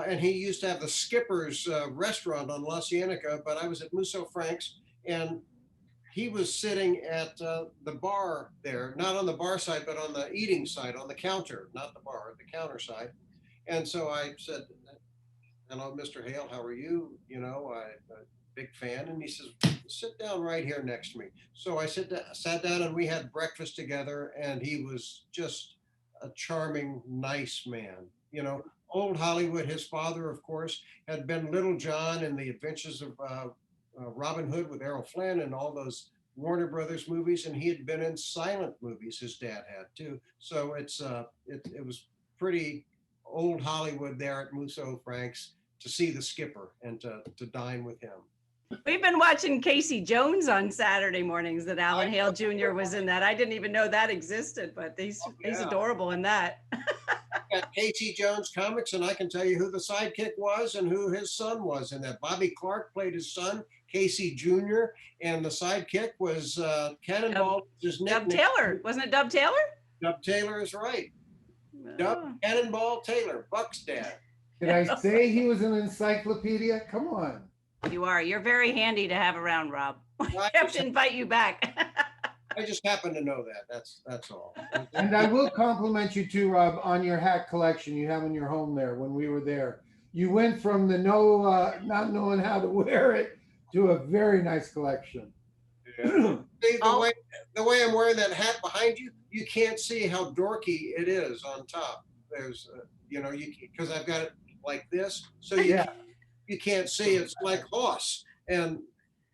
and he used to have the Skipper's restaurant on La Cienega, but I was at Musso Frank's, and he was sitting at the bar there, not on the bar side, but on the eating side, on the counter, not the bar, the counter side. And so I said, "Hello, Mr. Hale, how are you? You know, I'm a big fan." And he says, "Sit down right here next to me." So I sat down and we had breakfast together, and he was just a charming, nice man. You know, old Hollywood. His father, of course, had been Little John in the Adventures of Robin Hood with Errol Flynn and all those Warner Brothers movies, and he had been in silent movies. His dad had too. So it was pretty old Hollywood there at Musso Frank's to see the Skipper and to dine with him. We've been watching Casey Jones on Saturday mornings that Alan Hale Jr. was in that. I didn't even know that existed, but he's adorable in that. Got Casey Jones comics, and I can tell you who the sidekick was and who his son was in that. Bobby Clark played his son, Casey Jr., and the sidekick was Cannonball. Dub Taylor. Wasn't it Dub Taylor? Dub Taylor is right. Dub Cannonball Taylor, Buck's dad. Did I say he was an encyclopedia? Come on. You are. You're very handy to have around, Rob. I have to invite you back. I just happen to know that. That's all. And I will compliment you too, Rob, on your hat collection you have in your home there when we were there. You went from the not knowing how to wear it to a very nice collection. Yeah. See, the way I'm wearing that hat behind you, you can't see how dorky it is on top. There's, because I've got it like this, so you can't see. It's like Hoss, and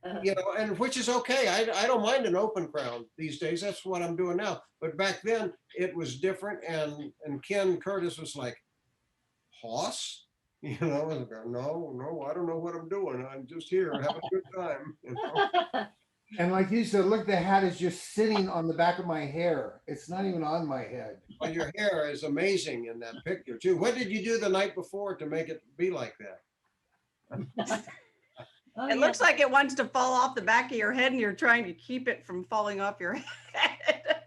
and which is okay. I don't mind an open crown these days. That's what I'm doing now. But back then it was different, and Ken Curtis was like, Hoss? I was like, no, I don't know what I'm doing. I'm just here having a good time. And like you said, look, the hat is just sitting on the back of my hair. It's not even on my head. Well, your hair is amazing in that picture too. What did you do the night before to make it be like that? It looks like it wants to fall off the back of your head and you're trying to keep it from falling off your head.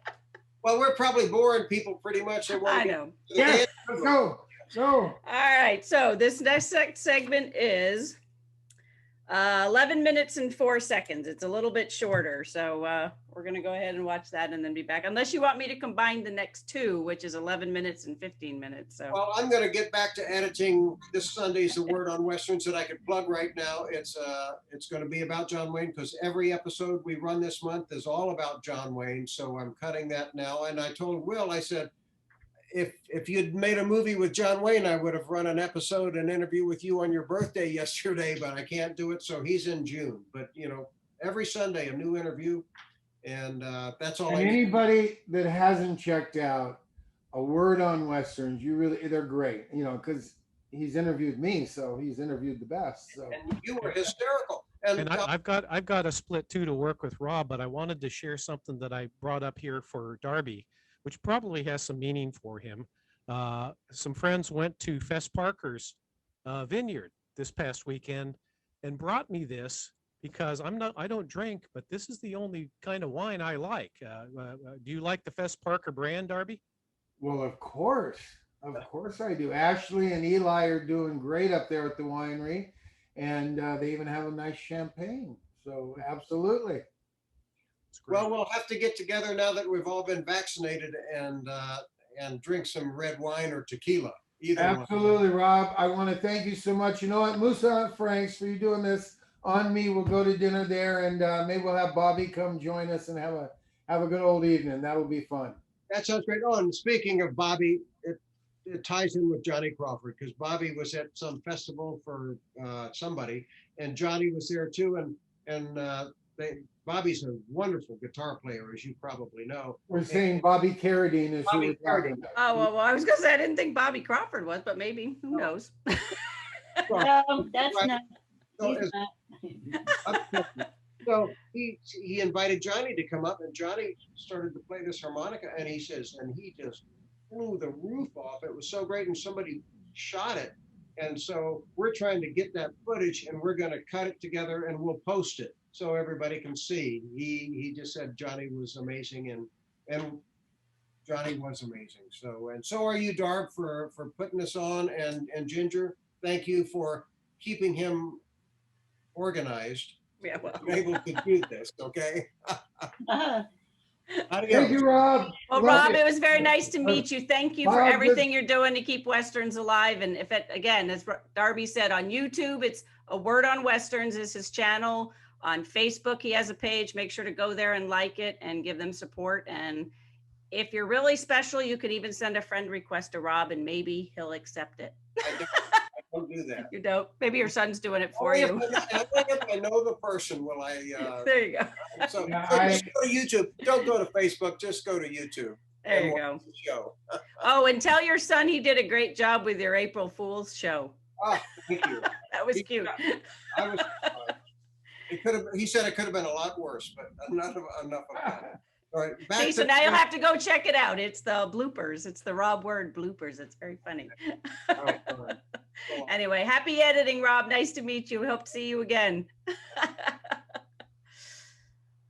Well, we're probably boring people pretty much. I know. Yes, let's go. All right. So this next segment is 11 minutes and 4 seconds. It's a little bit shorter. So we're going to go ahead and watch that and then be back. Unless you want me to combine the next two, which is 11 minutes and 15 minutes. So. Well, I'm going to get back to editing this Sunday's The Word on Westerns that I could plug right now. It's going to be about John Wayne because every episode we run this month is all about John Wayne. So I'm cutting that now. And I told Will, I said, if you'd made a movie with John Wayne, I would have run an episode, an interview with you on your birthday yesterday, but I can't do it. So he's in June. But, every Sunday, a new interview. And that's all. And anybody that hasn't checked out A Word on Westerns, they're great, because he's interviewed me, so he's interviewed the best. So and you were hysterical. And I've got a split too to work with Rob, but I wanted to share something that I brought up here for Darby, which probably has some meaning for him. Some friends went to Fess Parker's vineyard this past weekend and brought me this because I don't drink, but this is the only kind of wine I like. Do you like the Fess Parker brand, Darby? Well, of course I do. Ashley and Eli are doing great up there at the winery, and they even have a nice champagne. So absolutely. Well, we'll have to get together now that we've all been vaccinated and drink some red wine or tequila. Absolutely, Rob. I want to thank you so much. You know what, Musa and Franks, for you doing this on me. We'll go to dinner there, and maybe we'll have Bobby come join us and have a good old evening. That'll be fun. That sounds great. Oh, and speaking of Bobby, it ties in with Johnny Crawford because Bobby was at some festival for somebody, and Johnny was there too. And Bobby's a wonderful guitar player, as you probably know. We're saying Bobby Carradine is who we're talking about. Oh, well, I was going to say, I didn't think Bobby Crawford was, but maybe, who knows? No, that's Right. not. So, He's not. So he invited Johnny to come up, and Johnny started to play this harmonica, and he says, and he just blew the roof off. It was so great, and somebody shot it. And so we're trying to get that footage, and we're going to cut it together, and we'll post it so everybody can see. He just said Johnny was amazing, and Johnny was amazing. So are you, Darb, for putting this on, and Ginger, thank you for keeping him organized. Yeah, well. Able to do this, okay? Thank you, Rob. Well, Rob, it was very nice to meet you. Thank you for Rob, everything you're doing to keep Westerns alive. And if it, again, as Darby said, on YouTube, it's A Word on Westerns is his channel. On Facebook, he has a page. Make sure to go there and like it and give them support. And if you're really special, you could even send a friend request to Rob and maybe he'll accept it. Don't do that. You don't. Maybe your son's doing it for Only you. if I know the person, will I? There you go. So just go to YouTube. Don't go to Facebook. Just go to YouTube. There you go. watch the show. Oh, and tell your son he did a great job with your April Fool's show. Oh, thank you. That was cute. I was. It could have. He said it could have been a lot worse, but enough of that. All right. See, so now you'll have to go check it out. It's the bloopers. It's the Rob Word bloopers. It's very funny. Anyway, happy editing, Rob. Nice to meet you. Hope to see you again.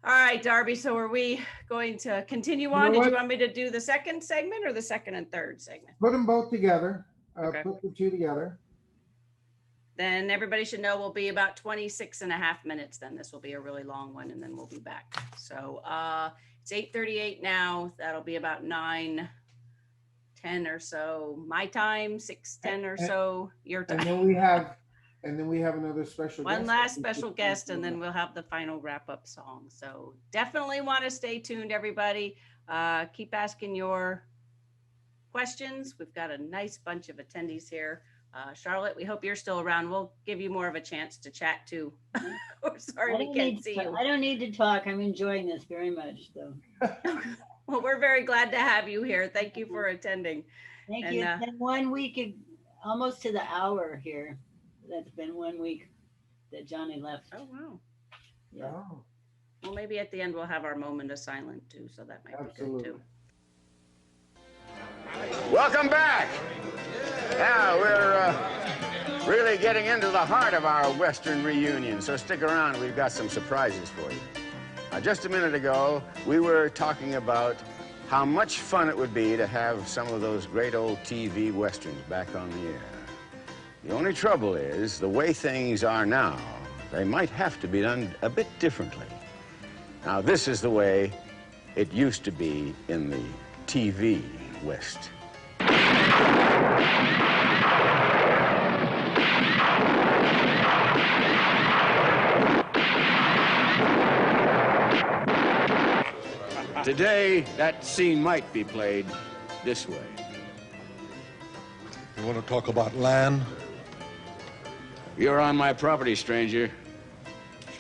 All right, Darby. So are we going to continue on? Did you want me to do the second segment or the second and third segment? Put them both together. Okay. Put the two together. Then everybody should know we'll be about 26.5 minutes. Then this will be a really long one, and then we'll be back. So it's 8:38 now. That'll be about 9:10 or so my time, 6:10 or so your time. And then we have another special guest. One last special guest, and then we'll have the final wrap-up song. So definitely want to stay tuned, everybody. Keep asking your questions. We've got a nice bunch of attendees here. Charlotte, we hope you're still around. We'll give you more of a chance to chat too. We're sorry we can't see you. I don't need to talk. I'm enjoying this very much. So. Well, we're very glad to have you here. Thank you for attending. Thank you. It's been 1 week, almost to the hour here. That's been 1 week that Johnny left. Oh, wow. Yeah. Oh, Well, maybe at the end we'll have our moment of silence too, so that might be good too. Welcome back. Yeah, we're really getting into the heart of our Western reunion, so stick around. We've got some surprises for you. Just a minute ago, we were talking about how much fun it would be to have some of those great old TV Westerns back on the air. The only trouble is, the way things are now, they might have to be done a bit differently. Now, this is the way it used to be in the TV West. Today, that scene might be played this way. You want to talk about land? You're on my property, stranger,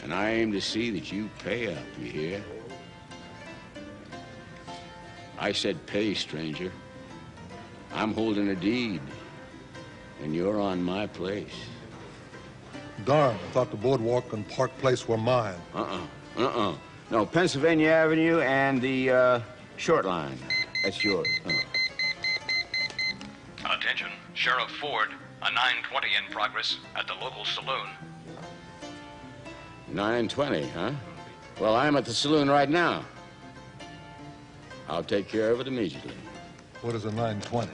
and I aim to see that you pay up, you hear? I said pay, stranger. I'm holding a deed, and you're on my place. Darn, I thought the boardwalk and Park Place were mine. No, Pennsylvania Avenue and the short line. That's yours. Attention, Sheriff Ford. A 920 in progress at the local saloon. 9:20, huh? Well, I'm at the saloon right now. I'll take care of it immediately. What is a 920?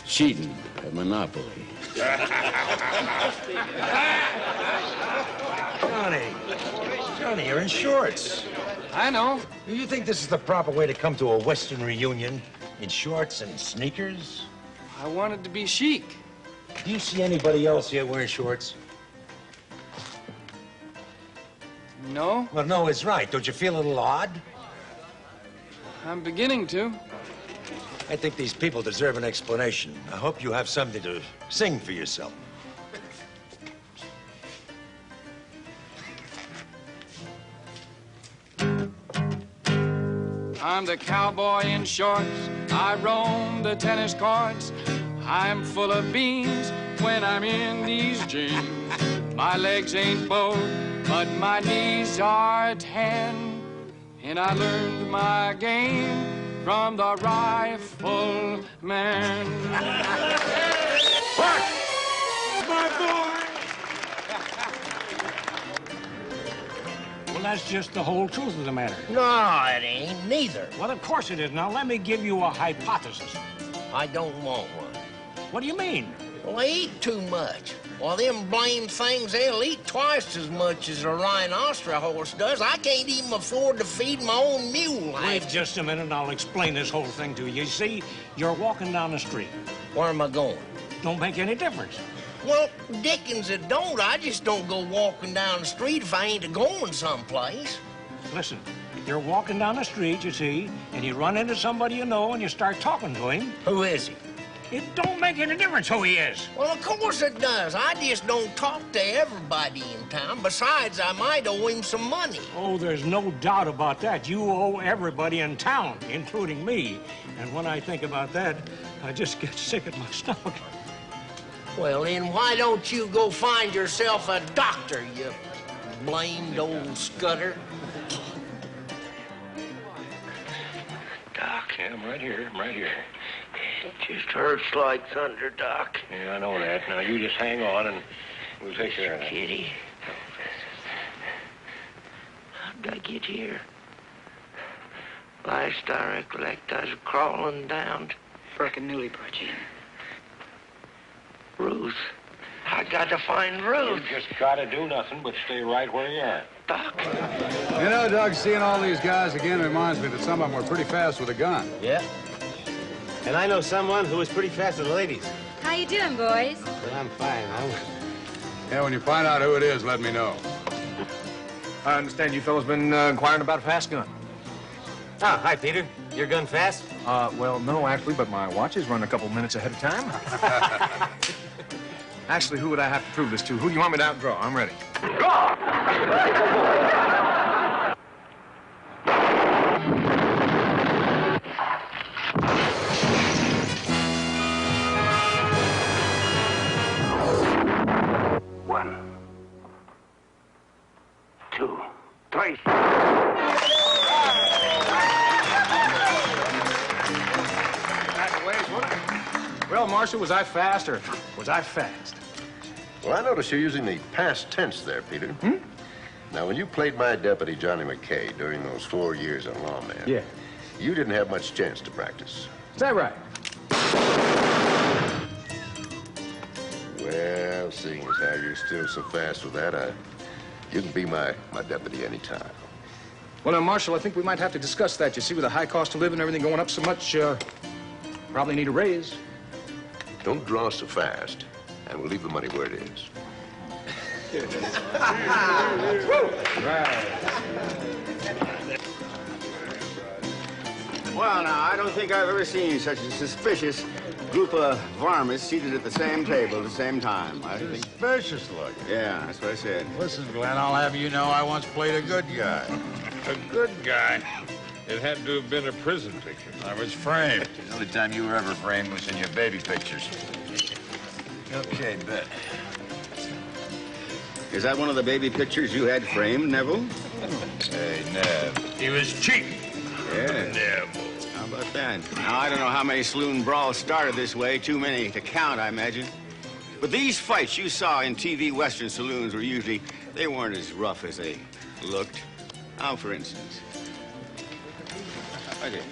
Cheating at Monopoly. Johnny, you're in shorts. I know. Do you think this is the proper way to come to a Western reunion? In shorts and sneakers? I wanted to be chic. Do you see anybody else here wearing shorts? No, Well, no, it's right. Don't you feel a little odd? I'm beginning to. I think these people deserve an explanation. I hope you have something to sing for yourself. I'm the cowboy in shorts. I roam the tennis courts. I'm full of beans when I'm in these jeans. My legs ain't bowed, but my knees are tan. And I learned my game from the rifleman. What? My boy! Well, that's just the whole truth of the matter. No, it ain't neither. Well, of course it is. Now, let me give you a hypothesis. I don't want one. What do you mean? Well, they eat too much. Well, them blame things, they'll eat twice as much as a rhinoceros horse does. I can't even afford to feed my own mule. Wait just a minute and I'll explain this whole thing to you. You see, you're walking down the street. Where am I going? Don't make any difference. Well, Dickens, it don't. I just don't go walking down the street if I ain't going someplace. Listen, you're walking down the street, you see, and you run into somebody you know and you start talking to him. Who is he? It don't make any difference who he is. Well, of course it does. I just don't talk to everybody in town. Besides, I might owe him some money. Oh, there's no doubt about that. You owe everybody in town, including me. And when I think about that, I just get sick at my stomach. Well, then why don't you go find yourself a doctor, you blamed old scutter? Doc, yeah, I'm right here. It just hurts like thunder, Doc. Yeah, I know that. Now, you just hang on and we'll take care of that. Kitty. How'd I get here? Last I recollect, I was crawling down. Frickin' newly put you in. Ruth. I got to find Ruth. You just gotta do nothing but stay right where you are. Doc. You know, Doug, seeing all these guys again reminds me that some of them were pretty fast with a gun. Yeah. And I know someone who was pretty fast with the ladies. How you doing, boys? But I'm fine. Yeah, when you find out who it is, let me know. I understand you fellows been inquiring about a fast gun. Oh, hi, Peter. Your gun fast? Well, no, actually, but my watch is running a couple minutes ahead of time. Actually, who would I have to prove this to? Who do you want me to outdraw? I'm ready. One, two, three. Well, Marshal, was I fast or was I fast? Well, I noticed you're using the past tense there, Peter. Now, when you played my deputy, Johnny McKay, during those 4 years on Lawman, Yeah. you didn't have much chance to practice. Is that right? Well, seeing as how you're still so fast with that, you can be my deputy anytime. Well, now, Marshal, I think we might have to discuss that. You see, with the high cost of living and everything going up so much, probably need a raise. Don't draw so fast, and we'll leave the money where it is. Well, now, I don't think I've ever seen such a suspicious group of varmints seated at the same table at the same time. I think. Suspicious looking. Yeah, that's what I said. Listen, Glenn, I'll have you know I once played a good guy. A good guy? It had to have been a prison picture. I was framed. The only time you were ever framed was in your baby pictures. Okay, bet. Is that one of the baby pictures you had framed, Neville? Hey, Nev. He was cheating. Yeah. Neville. How about that? Now, I don't know how many saloon brawls started this way. Too many to count, I imagine. But these fights you saw in TV Western saloons were usually, they weren't as rough as they looked. Now, for instance. Right here.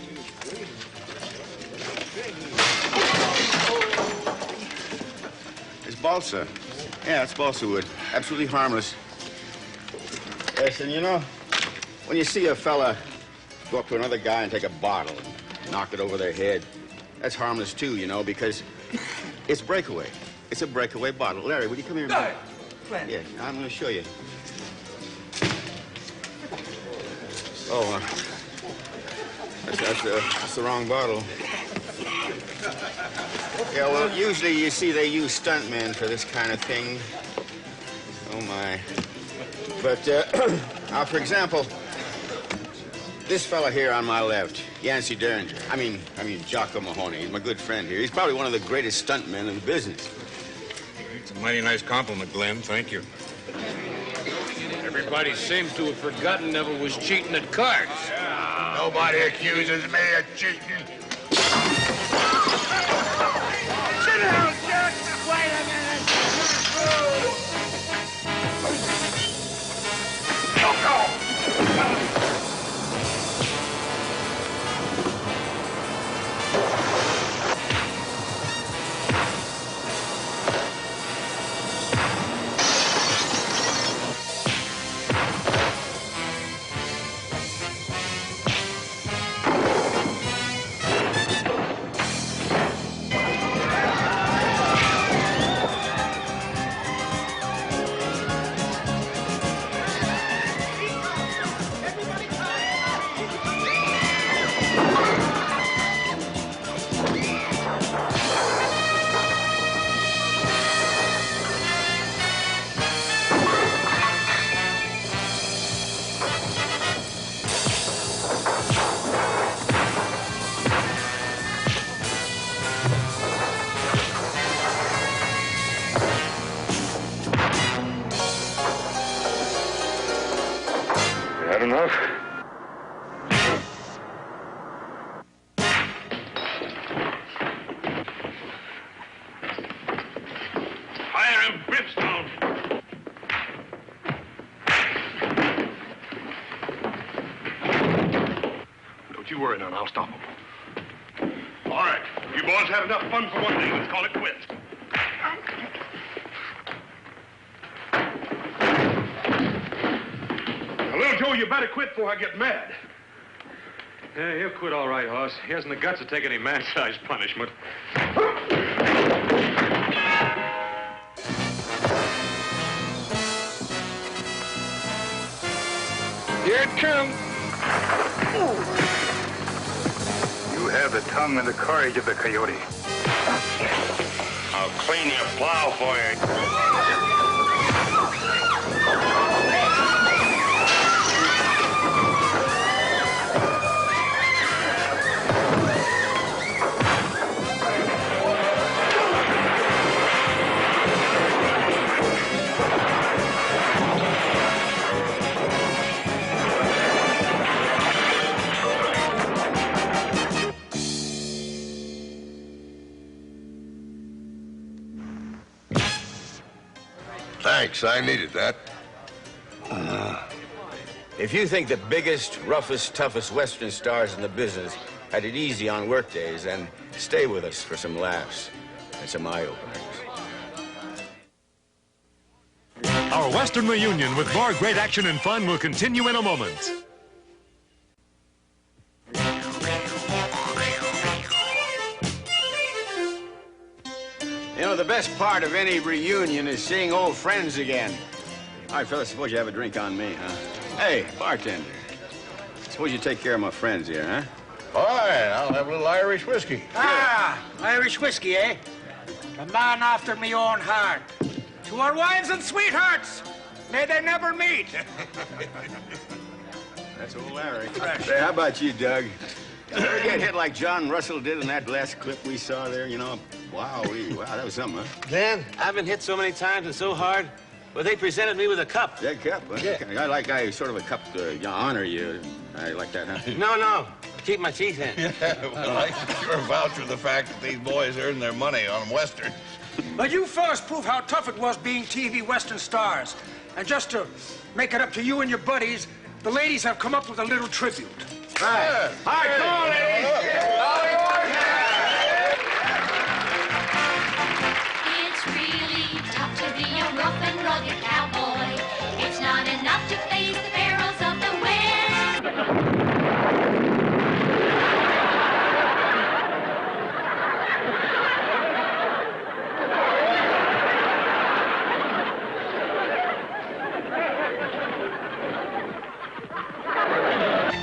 It's balsa. Yeah, it's balsa wood. Absolutely harmless. Yes, and you know, when you see a fella go up to another guy and take a bottle and knock it over their head, that's harmless too, you know, because it's breakaway. It's a breakaway bottle. Larry, would you come here? No, Yeah, I'm going to show you. Oh, that's the wrong bottle. Yeah, well, usually you see they use stuntmen for this kind of thing. Oh, my. But, now, for example, this fella here on my left, Yancey Derringer. I mean, Jocko Mahoney. He's my good friend here. He's probably one of the greatest stuntmen in the business. It's a mighty nice compliment, Glenn. Thank you. Everybody seems to have forgotten Neville was cheating at cards. Nobody accuses me of cheating. Sit down, Jack. Wait a minute. Had enough? Fire him, brimstone. Don't you worry none. I'll stop him. All right. You boys had enough fun for one day. Let's call it quits. Now, Little Joe, you better quit before I get mad. Yeah, he'll quit all right, Hoss. He hasn't the guts to take any man-sized punishment. Here it comes. You have the tongue and the courage of the coyote. I'll clean your plow for you. Thanks, I needed that. If you think the biggest, roughest, toughest Western stars in the business had it easy on work days, then stay with us for some laughs and some eye-openers. Our Western reunion with more great action and fun will continue in a moment. You know, the best part of any reunion is seeing old friends again. All right, fellas, suppose you have a drink on me, huh? Hey, bartender. Suppose you take care of my friends here, huh? Fine, I'll have a little Irish whiskey. Ah, Irish whiskey, eh? A man after me own heart. To our wives and sweethearts, may they never meet. That's old Larry. Say, how about you, Doug? You ever get hit like John Russell did in that last clip we saw there, you know? Wow, that was something, huh? Dan, I've been hit so many times and so hard, but they presented me with a cup. That cup? Huh? Yeah. I like sort of a cup to honor you. I like that, huh? No. Keep my teeth in. Well, I can sure vouch for the fact that these boys earn their money on Western. But you fellas prove how tough it was being TV Western stars. And just to make it up to you and your buddies, the ladies have come up with a little tribute. Right. All right, come on, ladies. It's really tough to be a rough and rugged cowboy. It's not enough to face the perils of the West.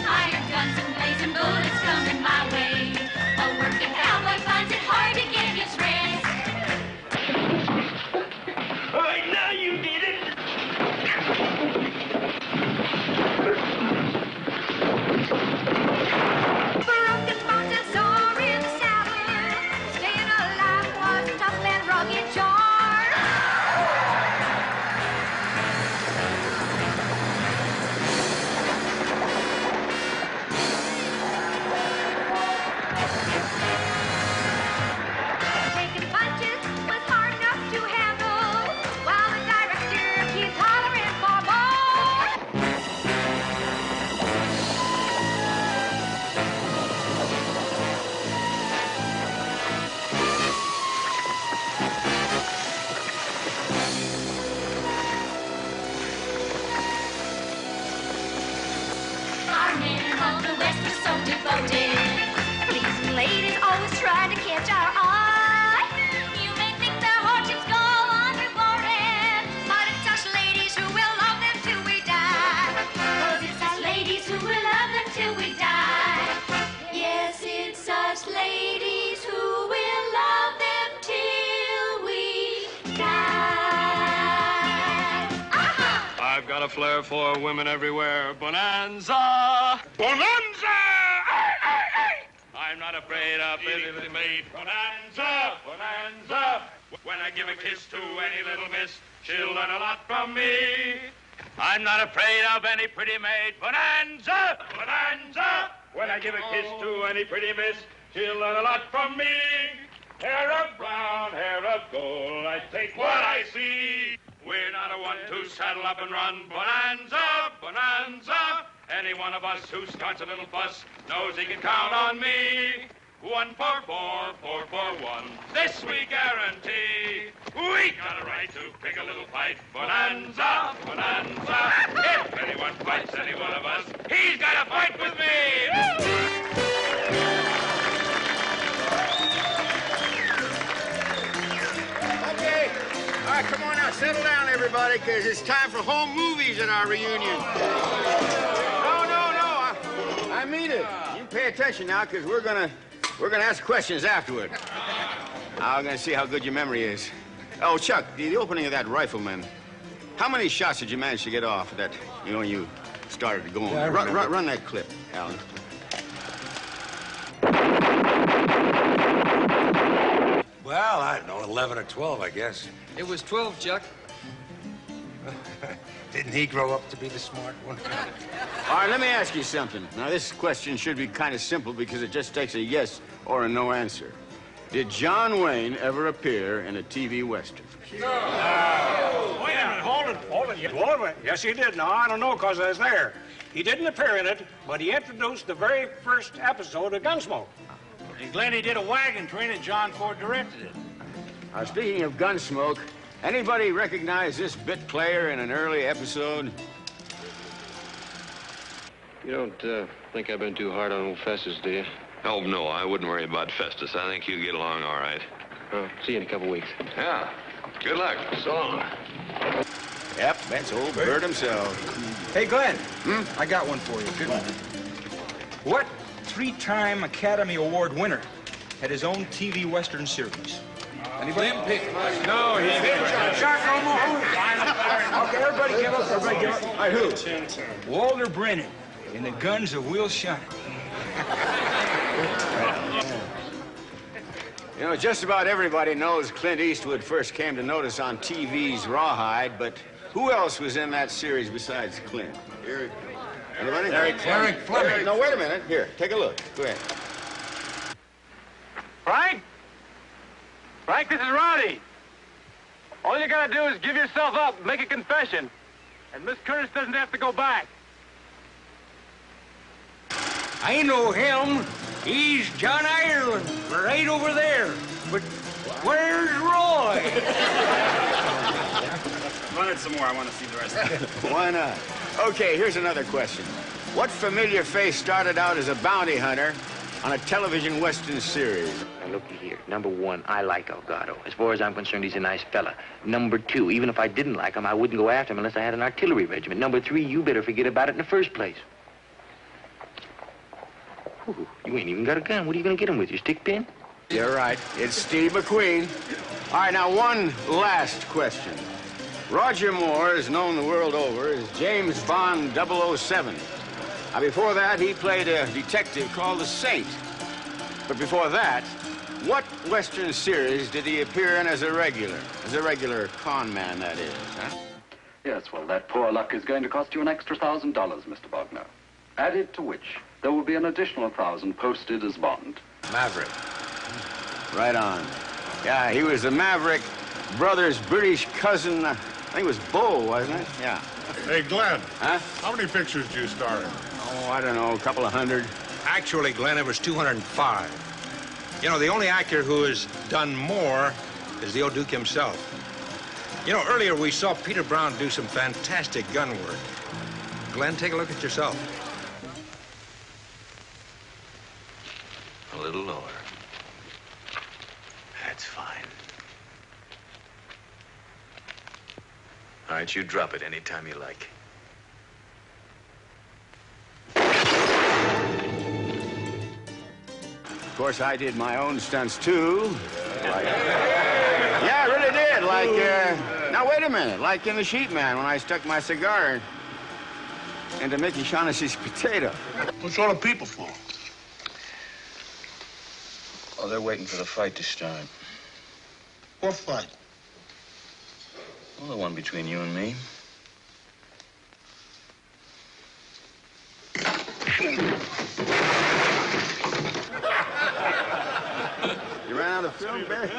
Iron guns and blazing bullets coming my way. A working cowboy finds it hard to get his rest. All right, now you did it. Broken bones and sore in the saddle. Staying alive was tough and rugged chore. Taking punches was hard enough to handle, while the director keeps hollering for more. Our men of the West were so devoted. Pleasing ladies always try to catch our eye. You may think their hardships go unrewarded, but it's us ladies who will love them till we die. 'Cause it's us ladies who will love them till we die. Yes, it's us ladies who will love them till we die. I've got a flair for women everywhere. Bonanza! Bonanza! Aye, aye, aye! I'm not afraid of pretty maid. Bonanza! Bonanza! When I give a kiss to any little miss, she'll learn a lot from me. I'm not afraid of any pretty maid. Bonanza! Bonanza! When I give a kiss to any pretty miss, she'll learn a lot from me. Hair of brown, hair of gold, I take what I see. We're not a one to saddle up and run. Bonanza, bonanza. Any one of us who starts a little fuss knows he can count on me. 1 for 4, 4 for 1. This we guarantee. We got a right to pick a little fight. Bonanza, bonanza. If anyone fights any one of us, he's got to fight with me. Okay. All right, come on now. Settle down, everybody, because it's time for home movies at our reunion. No. I mean it. You pay attention now, because we're gonna ask questions afterward. I'm gonna see how good your memory is. Oh, Chuck, the opening of that rifleman. How many shots did you manage to get off that, you started going? Yeah, run that clip, Alan. Well, I don't know, 11 or 12, I guess. It was 12, Chuck. Didn't he grow up to be the smart one? All right, let me ask you something. Now, this question should be kind of simple because it just takes a yes or a no answer. Did John Wayne ever appear in a TV Western? Wait a minute, hold it. Yes, he did. Now, I don't know because I was there. He didn't appear in it, but he introduced the very first episode of Gunsmoke. And Glenn, he did a wagon train and John Ford directed it. Speaking of Gunsmoke, anybody recognize this bit player in an early episode? You don't think I've been too hard on old Festus, do you? Oh, no, I wouldn't worry about Festus. I think he'll get along all right. Oh, see you in a couple weeks. Yeah. Good luck. So long. Yep, that's old Bird himself. Hey, Glenn. I got one for you. Good one. What three-time Academy Award winner had his own TV Western series? Anybody? No, he didn't. Chuck, no more. Okay, everybody give up. Everybody give up. All right, who? Walter Brennan in The Guns of Will Shine. You know, just about everybody knows Clint Eastwood first came to notice on TV's Rawhide, but who else was in that series besides Clint? Anybody? Eric Fleming. No, wait a minute. Here, take a look. Go ahead. Frank? Frank, this is Ronnie. All you gotta do is give yourself up and make a confession. And Miss Curtis doesn't have to go back. I know him. He's John Ireland, right over there. But where's Roy? Run it some more. I want to see the rest of it. Why not? Okay, here's another question. What familiar face started out as a bounty hunter on a television Western series? Now, looky here. Number one, I like Elgato. As far as I'm concerned, he's a nice fella. Number two, even if I didn't like him, I wouldn't go after him unless I had an artillery regiment. Number three, you better forget about it in the first place. Ooh, you ain't even got a gun. What are you going to get him with, your stick pin? You're right. It's Steve McQueen. All right, now one last question. Roger Moore is known the world over as James Bond 007. Now, before that, he played a detective called the Saint. But before that, what Western series did he appear in as a regular? As a regular con man, that is, huh? Yes, well, that poor luck is going to cost you an extra $1,000, Mr. Wagner. Added to which, there will be an additional 1,000 posted as Bond. Maverick. Right on. Yeah, he was the Maverick brother's British cousin. I think it was Bull, wasn't it? Yeah. Hey, Glenn. Huh? How many pictures do you star in? Oh, I don't know, a couple of hundred. Actually, Glenn, it was 205. You know, the only actor who has done more is the old Duke himself. You know, earlier we saw Peter Brown do some fantastic gun work. Glenn, take a look at yourself. A little lower. That's fine. All right, you drop it anytime you like. Of course, I did my own stunts, too. Yeah, I really did. Like, now, wait a minute. Like in The Sheep Man, when I stuck my cigar into Mickey Shaughnessy's potato. What's all the people for? Oh, they're waiting for the fight to start. What fight? Well, the one between you and me. You ran out of film, Barry?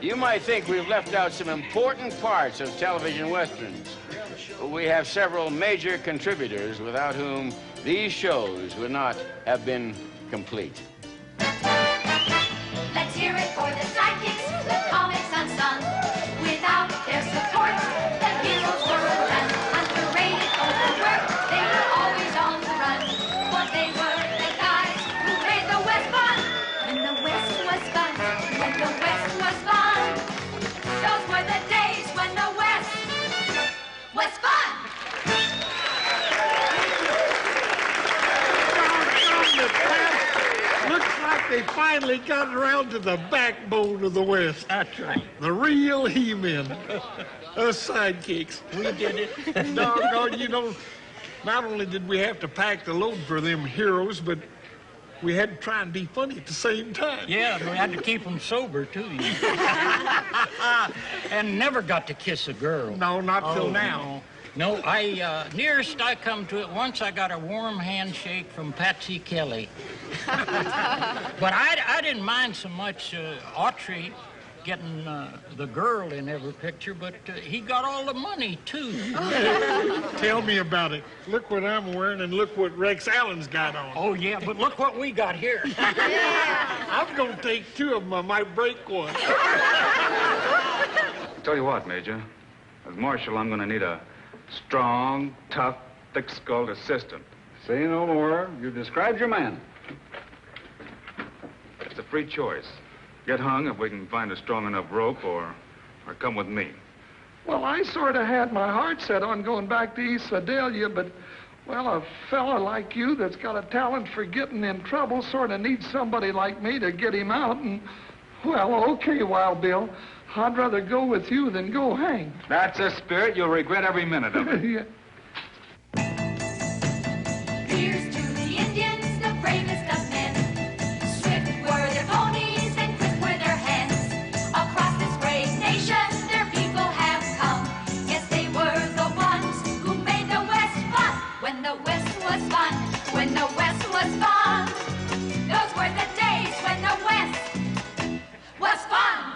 You might think we've left out some important parts of television westerns. We have several major contributors without whom these shows would not have been complete. Let's hear it for the sidekicks, the comics unsung. Without their support, the heroes were undone. Underrated, overworked, they were always on the run. For they were the guys who made the West fun. When the West was fun, when the West was fun. Those were the days when the West was fun. Looks like they finally got around to the backbone of the West. That's right. The real he-men. Us sidekicks. We did it. Doggone, you know, not only did we have to pack the load for them heroes, but we had to try and be funny at the same time. Yeah, we had to keep them sober, too. And never got to kiss a girl. No, not till now. No, nearest I come to it, once I got a warm handshake from Patsy Kelly. But I didn't mind so much Autry getting the girl in every picture, but he got all the money, too. Tell me about it. Look what I'm wearing and look what Rex Allen's got on. Oh, yeah, but look what we got here. I'm going to take two of them. I might break one. Tell you what, Major. As Marshal, I'm going to need a strong, tough, thick-skulled assistant. Say no more. You described your man. It's a free choice. Get hung if we can find a strong enough rope, or come with me. Well, I sort of had my heart set on going back to East Sedalia, but, well, a fella like you that's got a talent for getting in trouble sort of needs somebody like me to get him out, and, well, okay, Wild Bill. I'd rather go with you than go hang. That's a spirit you'll regret every minute of it. Yeah. Here's to the Indians, the bravest of men. Swift were their ponies and quick were their hands. Across this great nation, their people have come. Yes, they were the ones who made the West fun. When the West was fun, when the West was fun. Those were the days when the West was fun.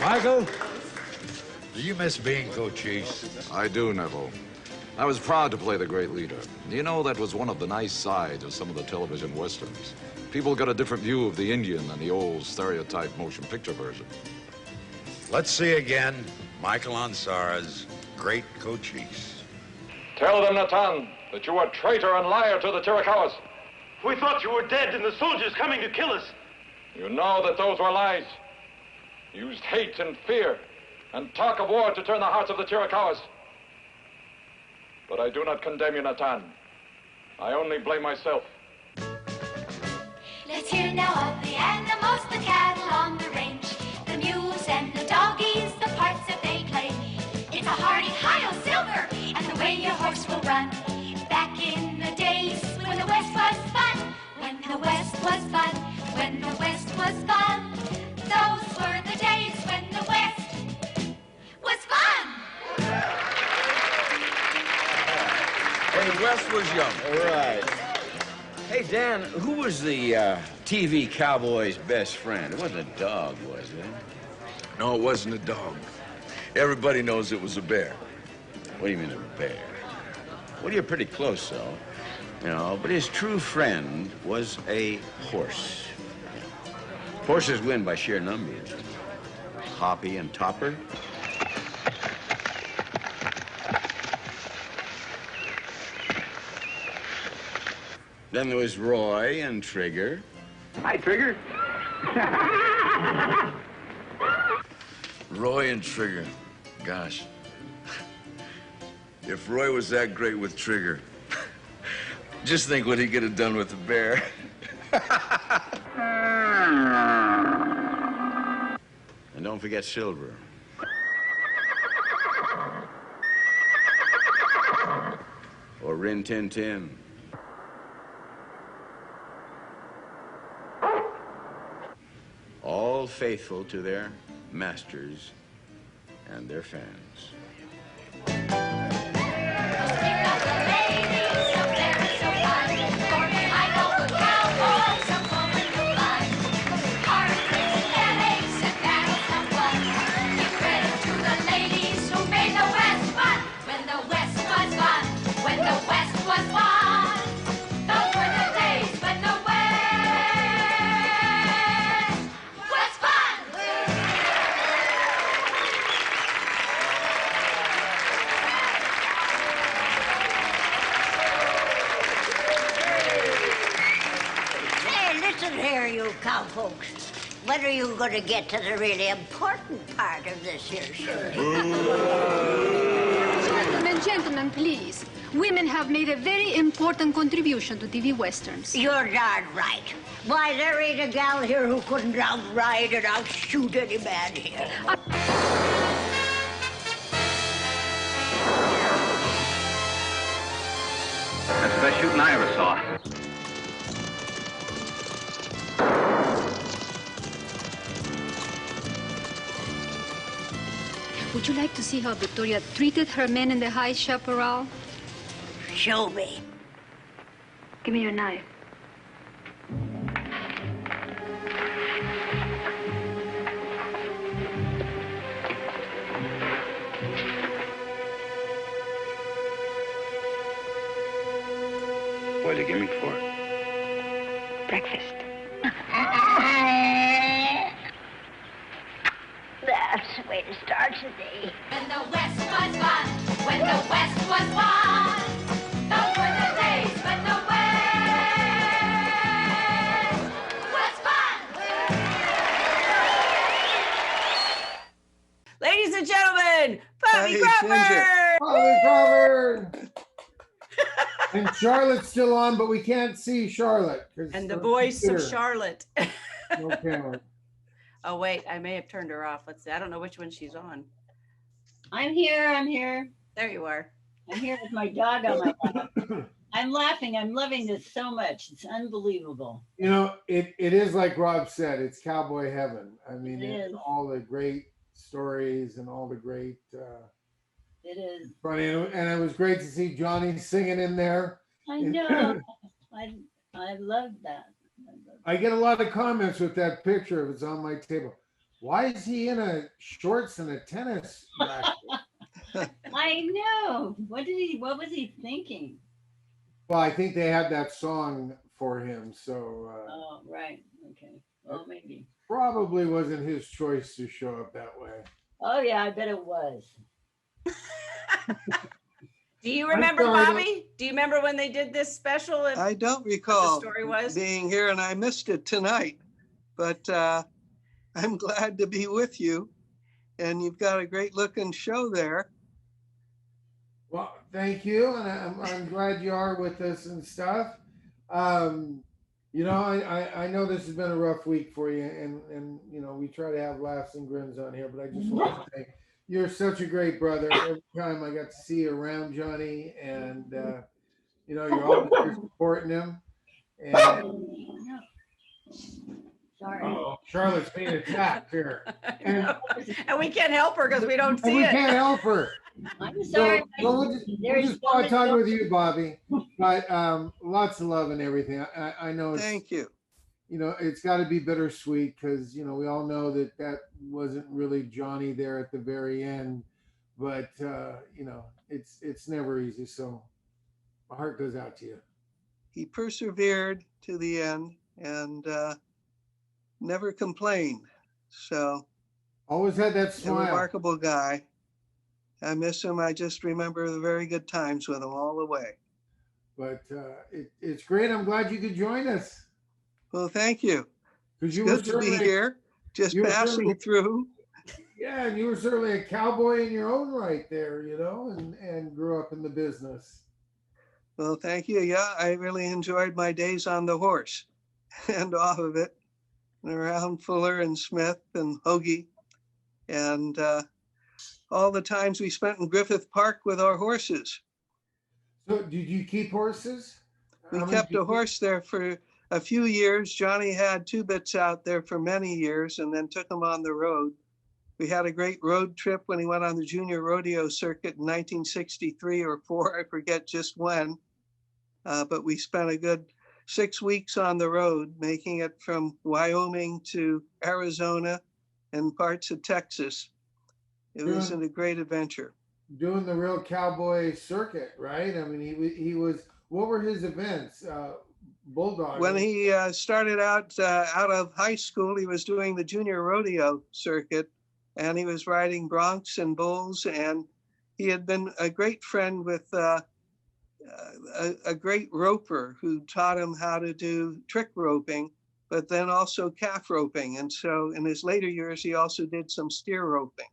Michael, do you miss being Cochise? I do, Neville. I was proud to play the great leader. You know, that was one of the nice sides of some of the television westerns. People got a different view of the Indian than the old stereotype motion picture version. Let's see again Michael Ansara's Great Cochise. Tell them, Natan, that you are traitor and liar to the Chiricahuas. We thought you were dead and the soldiers coming to kill us. You know that those were lies. Used hate and fear and talk of war to turn the hearts of the Chiricahuas. But I do not condemn you, Natan. I only blame myself. Let's hear now of the animals, the cattle on the range, the mules and the doggies, the parts that they play. It's a hearty hi-yo silver, and the way your horse will run. Back in the days when the West was fun, when the West was fun, when the West was fun. Those were the days when the West was fun. When the West was young. All right. Hey, Dan, who was the TV cowboy's best friend? It wasn't a dog, was it? No, it wasn't a dog. Everybody knows it was a bear. What do you mean a bear? Well, you're pretty close, though. You know, but his true friend was a horse. Horses win by sheer numbers. Hoppy and Topper. Then there was Roy and Trigger. Hi, Trigger. Roy and Trigger. Gosh. If Roy was that great with Trigger, just think what he could have done with the bear. And don't forget Silver. Or Rin Tin Tin. All faithful to their masters and their fans. Cowfolks, when are you going to get to the really important part of this here show? Gentlemen, please. Women have made a very important contribution to TV westerns. You're darn right. Why, there ain't a gal here who couldn't outride and outshoot any man here. That's the best shooting I ever saw. Would you like to see how Victoria treated her men in the High Chaparral? Show me. Give me your knife. What'd you give me for? Breakfast. That's the way to start the day. When the West was fun, when the West was fun. Those were the days when the West was fun. Ladies and gentlemen, Bobby Crawford! Bobby Crawford! And Charlotte's still on, but we can't see Charlotte. And the voice of Charlotte. No camera. Oh, wait, I may have turned her off. Let's see. I don't know which one she's on. I'm here. There you are. I'm here with my dog on my lap. I'm laughing. I'm loving this so much. It's unbelievable. You know, it is like Rob said, it's cowboy heaven. I mean, It is. all the great stories and all the great It is. funny, and it was great to see Johnny singing in there. I know. I love that. I get a lot of comments with that picture if it's on my table. Why is he in a shorts and a tennis racket? I know. What was he thinking? Well, I think they had that song for him, so Oh, right. Okay. Well, maybe. probably wasn't his choice to show up that way. Oh, yeah, I bet it was. Do you remember, sorry, Bobby? Do you remember when they did this special? And I don't what recall the story was? being here, and I missed it tonight. But I'm glad to be with you, and you've got a great-looking show there. Well, thank you, and I'm glad you are with us and stuff. You know, I know this has been a rough week for you, and you know, we try to have laughs and grins on here, but I just want to say you're such a great brother. Every time I got to see you around Johnny, and you know, you're always here supporting him. And Sorry. oh, Charlotte's being attacked here, and we can't help her because we don't see we it. can't help her. I'm sorry. So we'll just want to talk with you, Bobby. But lots of love and everything. I know. Thank you. You know, it's got to be bittersweet because, you know, we all know that wasn't really Johnny there at the very end. But, you know, it's never easy. So my heart goes out to you. He persevered to the end and never complained. So always had that smile. A remarkable guy. I miss him. I just remember the very good times with him all the way. But it's great. I'm glad you could join us. Well, thank you. Because It's good to be here, just passing through. Yeah, and you were certainly a cowboy in your own right there, you know, and grew up in the business. Well, thank you. Yeah, I really enjoyed my days on the horse and off of it, and around Fuller and Smith and Hoagie, and all the times we spent in Griffith Park with our horses. So did you keep horses? We kept a horse there for a few years. Johnny had two bits out there for many years and then took them on the road. We had a great road trip when he went on the junior rodeo circuit in 1963 or 4, I forget just when. But we spent a good 6 weeks on the road, making it from Wyoming to Arizona and parts of Texas. It was a great adventure. Doing the real cowboy circuit, right? I mean, he was, what were his events? Bulldog. When he started out of high school, he was doing the junior rodeo circuit, and he was riding broncs and bulls, and he had been a great friend with a great roper who taught him how to do trick roping, but then also calf roping. And so in his later years, he also did some steer roping.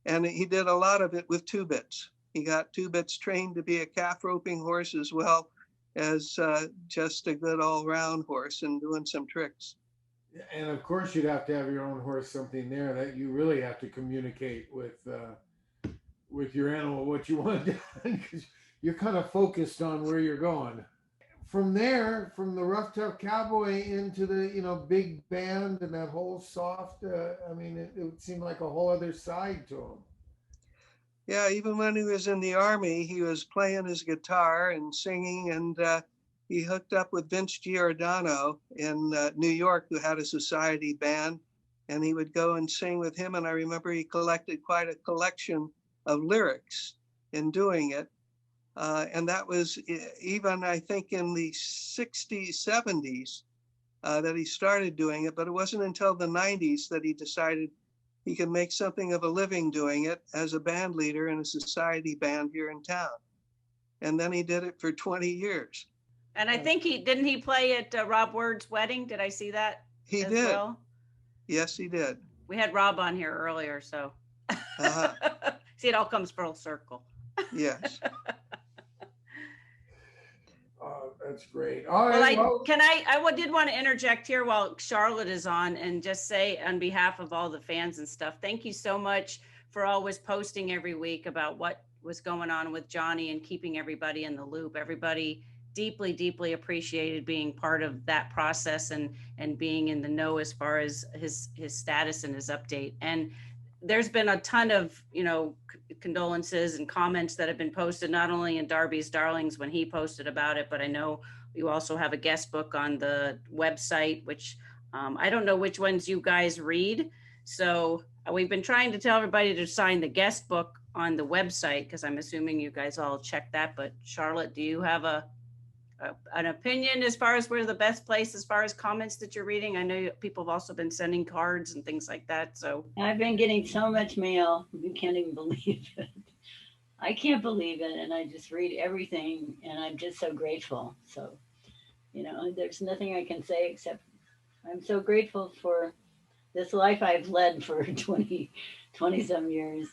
And he did a lot of it with two bits. He got two bits trained to be a calf roping horse as well as just a good all-round horse and doing some tricks. And of course, you'd have to have your own horse, something there that you really have to communicate with your animal what you want done, because you're kind of focused on where you're going. From there, from the rough, tough cowboy into the, you know, big band and that whole soft, I mean, it would seem like a whole other side to him. Yeah, even when he was in the Army, he was playing his guitar and singing, and he hooked up with Vince Giordano in New York, who had a society band, and he would go and sing with him. And I remember he collected quite a collection of lyrics in doing it. And that was even, I think, in the 60s, 70s that he started doing it. But it wasn't until the 90s that he decided he could make something of a living doing it as a band leader in a society band here in town. And then he did it for 20 years. And I think didn't he play at Rob Word's wedding? Did I see that? He as did. Well? Yes, he did. We had Rob on here earlier, so. See, it all comes full circle. Yes. That's great. All right. Well, I did want to interject here while Charlotte is on and just say on behalf of all the fans and stuff, thank you so much for always posting every week about what was going on with Johnny and keeping everybody in the loop. Everybody deeply, deeply appreciated being part of that process and being in the know as far as his status and his update. And there's been a ton of, condolences and comments that have been posted, not only in Darby's Darlings when he posted about it, but I know you also have a guest book on the website, which I don't know which ones you guys read. So we've been trying to tell everybody to sign the guest book on the website, because I'm assuming you guys all check that. But Charlotte, do you have an opinion as far as where the best place as far as comments that you're reading? I know people have also been sending cards and things like that. So I've been getting so much mail. You can't even believe it. I can't believe it. And I just read everything and I'm just so grateful. So, there's nothing I can say except I'm so grateful for this life I've led for 20 some years.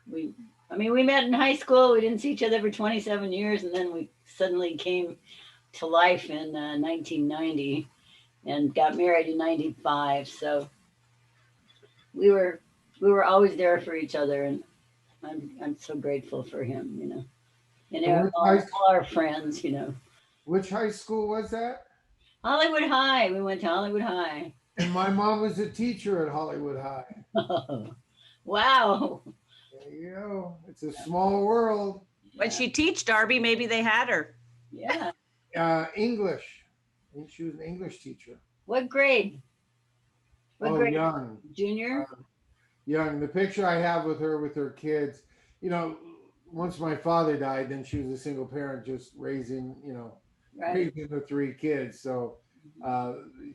We met in high school. We didn't see each other for 27 years. And then we suddenly came to life in 1990 and got married in 95. So we were always there for each other. And I'm so grateful for him, and all our friends, Which high school was that? Hollywood High. We went to Hollywood High. And my mom was a teacher at Hollywood High. Oh, wow. There you go. It's a small world. What'd she teach, Darby? Maybe they had her. Yeah. English. I think she was an English teacher. What grade? What grade? Young. Junior? Young. The picture I have with her kids, once my father died, then she was a single parent just raising, raising the 3 kids. So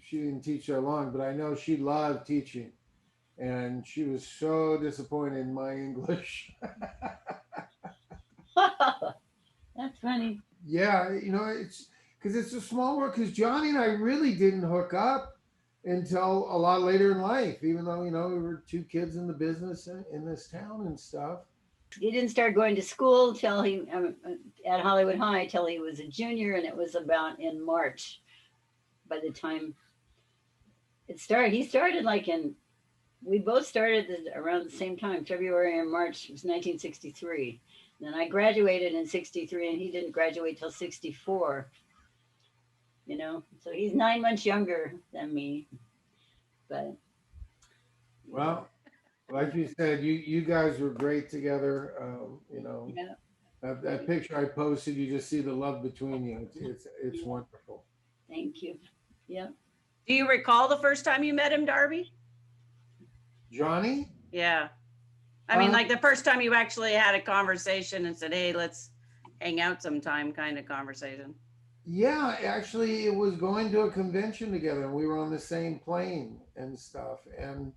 she didn't teach that long, but I know she loved teaching. And she was so disappointed in my English. That's funny. Yeah, it's because it's a small world. Because Johnny and I really didn't hook up until a lot later in life, even though, we were 2 kids in the business in this town and stuff. He didn't start going to school till he, at Hollywood High, till he was a junior, and it was about in March. By the time it started, he started we both started around the same time, February and March. It was 1963. Then I graduated in 63 and he didn't graduate till 64, so he's 9 months younger than me, but. Well, like you said, you guys were great together. Yeah. That picture I posted, you just see the love between you. It's wonderful. Thank you. Yeah. Do you recall the first time you met him, Darby? Johnny? Yeah. I mean, like the first time you actually had a conversation and said, hey, let's hang out sometime kind of conversation. Yeah, actually, it was going to a convention together and we were on the same plane and stuff. And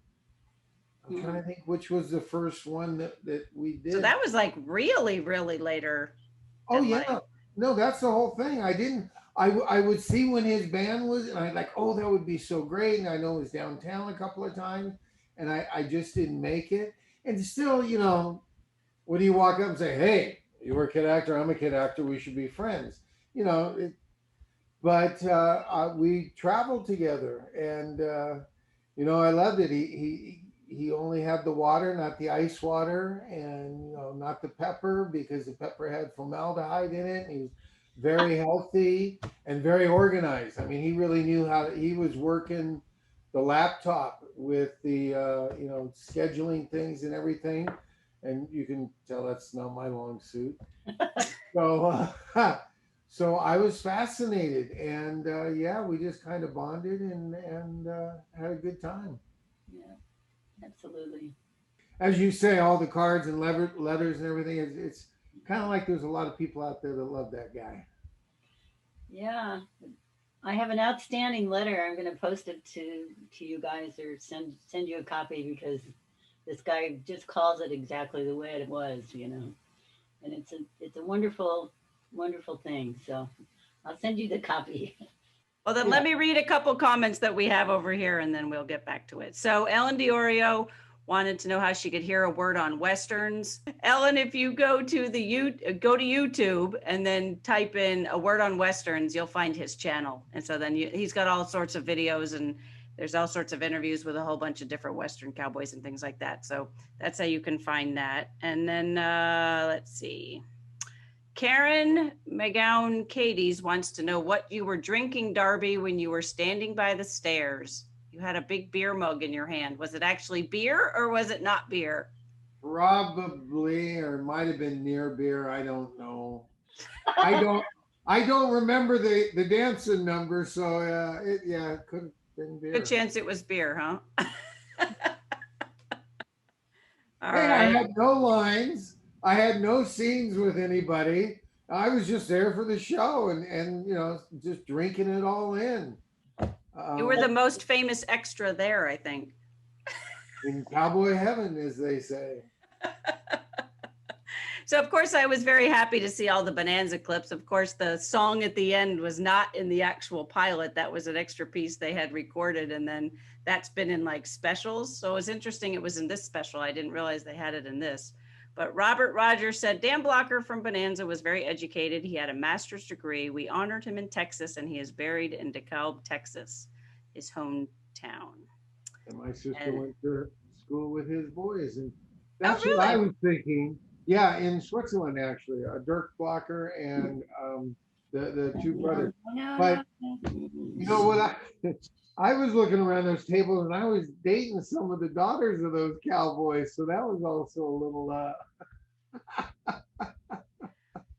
I'm trying to think which was the first one that we did. So that was really, really later. Oh, yeah. No, that's the whole thing. I would see when his band was, and I'd oh, that would be so great. And I know it was downtown a couple of times. And I just didn't make it. And still, when you walk up and say, hey, you're a kid actor, I'm a kid actor, we should be friends. But we traveled together and, I loved it. He only had the water, not the ice water, and, not the pepper because the pepper had formaldehyde in it. He was very healthy and very organized. I mean, he really knew he was working the laptop with the scheduling things and everything, and you can tell that's not my long suit. So I was fascinated, and we just kind of bonded and had a good time. Yeah, absolutely. As you say, all the cards and letters and everything, it's kind of like there's a lot of people out there that love that guy. Yeah. I have an outstanding letter. I'm going to post it to you guys or send you a copy because this guy just calls it exactly the way it was, and it's a wonderful, wonderful thing. So I'll send you the copy. Well, then let me read a couple comments that we have over here and then we'll get back to it. So Ellen DiOrio, wanted to know how she could hear a word on Westerns. Ellen, if you go to go to YouTube and then type in a word on Westerns, you'll find his channel. And so then he's got all sorts of videos, and there's all sorts of interviews with a whole bunch of different Western cowboys and things like that. So that's how you can find that. And then let's see. Karen McGowan Cadies wants to know what you were drinking, Darby, when you were standing by the stairs. You had a big beer mug in your hand. Was it actually beer or was it not beer? Probably, or it might have been near beer. I don't know. I don't remember the dancing number, so it could have been beer. Good chance it was beer, huh? All Hey, right. I had no lines. I had no scenes with anybody. I was just there for the show and just drinking it all in. You were the most famous extra there, I think. In cowboy heaven, as they say. So, of course, I was very happy to see all the Bonanza clips. Of course, the song at the end was not in the actual pilot. That was an extra piece they had recorded, and then that's been in like specials. So it was interesting it was in this special. I didn't realize they had it in this. But Robert Rogers said, Dan Blocker from Bonanza was very educated. He had a master's degree. We honored him in Texas, and he is buried in DeKalb, Texas, his hometown. And my sister went to school with his boys. And that's really? what I was thinking. Yeah, in Switzerland, actually. Dirk Blocker and the two brothers. But you know what? I was looking around those tables and I was dating some of the daughters of those cowboys. So that was also a little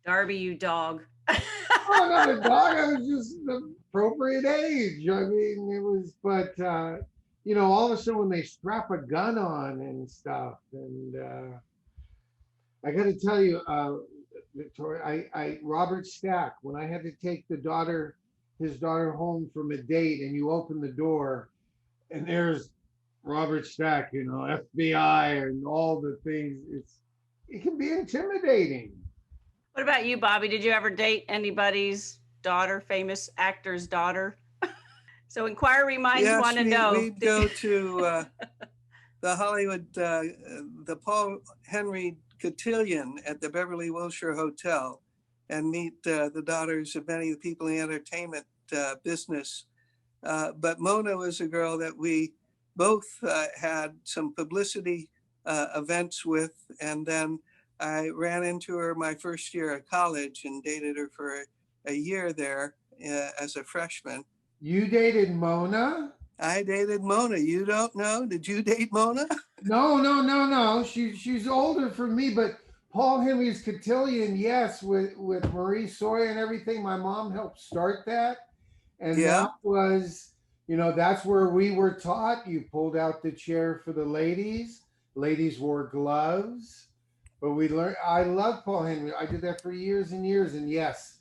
Darby, you dog. Oh, not a dog. I was just the appropriate age. I mean, it was, but all of a sudden when they strap a gun on and stuff, and I got to tell you, Victoria, Robert Stack, when I had to take his daughter home from a date, and you open the door, and there's Robert Stack, FBI and all the things. It can be intimidating. What about you, Bobby? Did you ever date anybody's daughter, famous actor's daughter? So inquiry minds want to know. We'd go to the Hollywood, the Paul Henry Cotillion at the Beverly Wilshire Hotel and meet the daughters of many of the people in the entertainment business. But Mona was a girl that we both had some publicity events with, and then I ran into her my first year at college and dated her for a year there as a freshman. You dated Mona? I dated Mona. You don't know? Did you date Mona? No. She's older from me, but Paul Henry's Cotillion, yes, with Marie Soy and everything. My mom helped start that. And that was, that's where we were taught. You pulled out the chair for the ladies. Ladies wore gloves. But we learned, I love Paul Henry. I did that for years and years. And yes,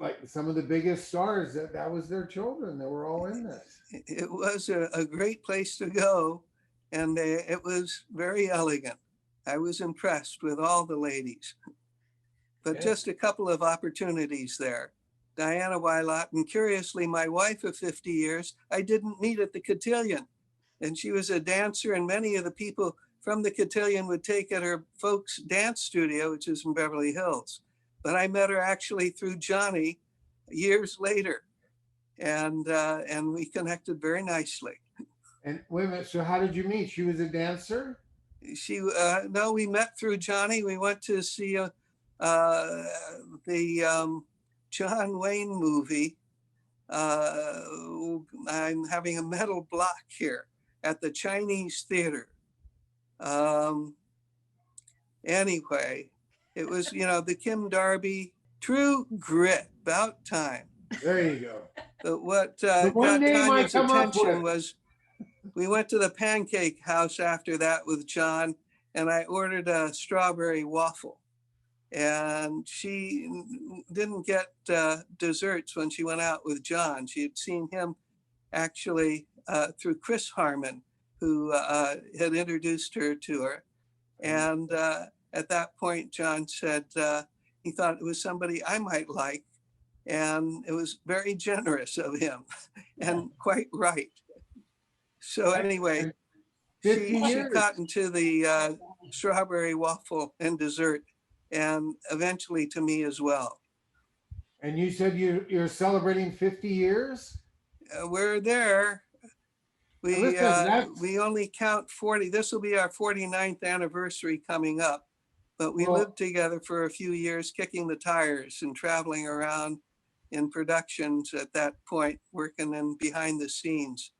like some of the biggest stars, that was their children. They were all in this. It was a great place to go. And it was very elegant. I was impressed with all the ladies. But just a couple of opportunities there. Diana Wylot, and curiously, my wife of 50 years, I didn't meet at the Cotillion. And she was a dancer, and many of the people from the Cotillion would take at her folks' dance studio, which is in Beverly Hills. But I met her actually through Johnny years later, and we connected very nicely. And wait a minute, so how did you meet? She was a dancer? No, we met through Johnny. We went to see the John Wayne movie. I'm having a mental block here at the Chinese Theater. Anyway, it was, the Kim Darby, True Grit, about time. There you go. But what got Tanya's attention was we went to the Pancake House after that with John, and I ordered a strawberry waffle. And she didn't get desserts when she went out with John. She had seen him actually through Chris Harmon, who had introduced her to her. And at that point, John said he thought it was somebody I might like. And it was very generous of him and quite right. So anyway, 50 She years. got into the strawberry waffle and dessert, and eventually to me as well. And you said you're celebrating 50 years? We're there. Listen, We only count 40. This will be our 49th anniversary coming up. But we lived together for a few years, kicking the tires and traveling around in productions at that point, working in behind the scenes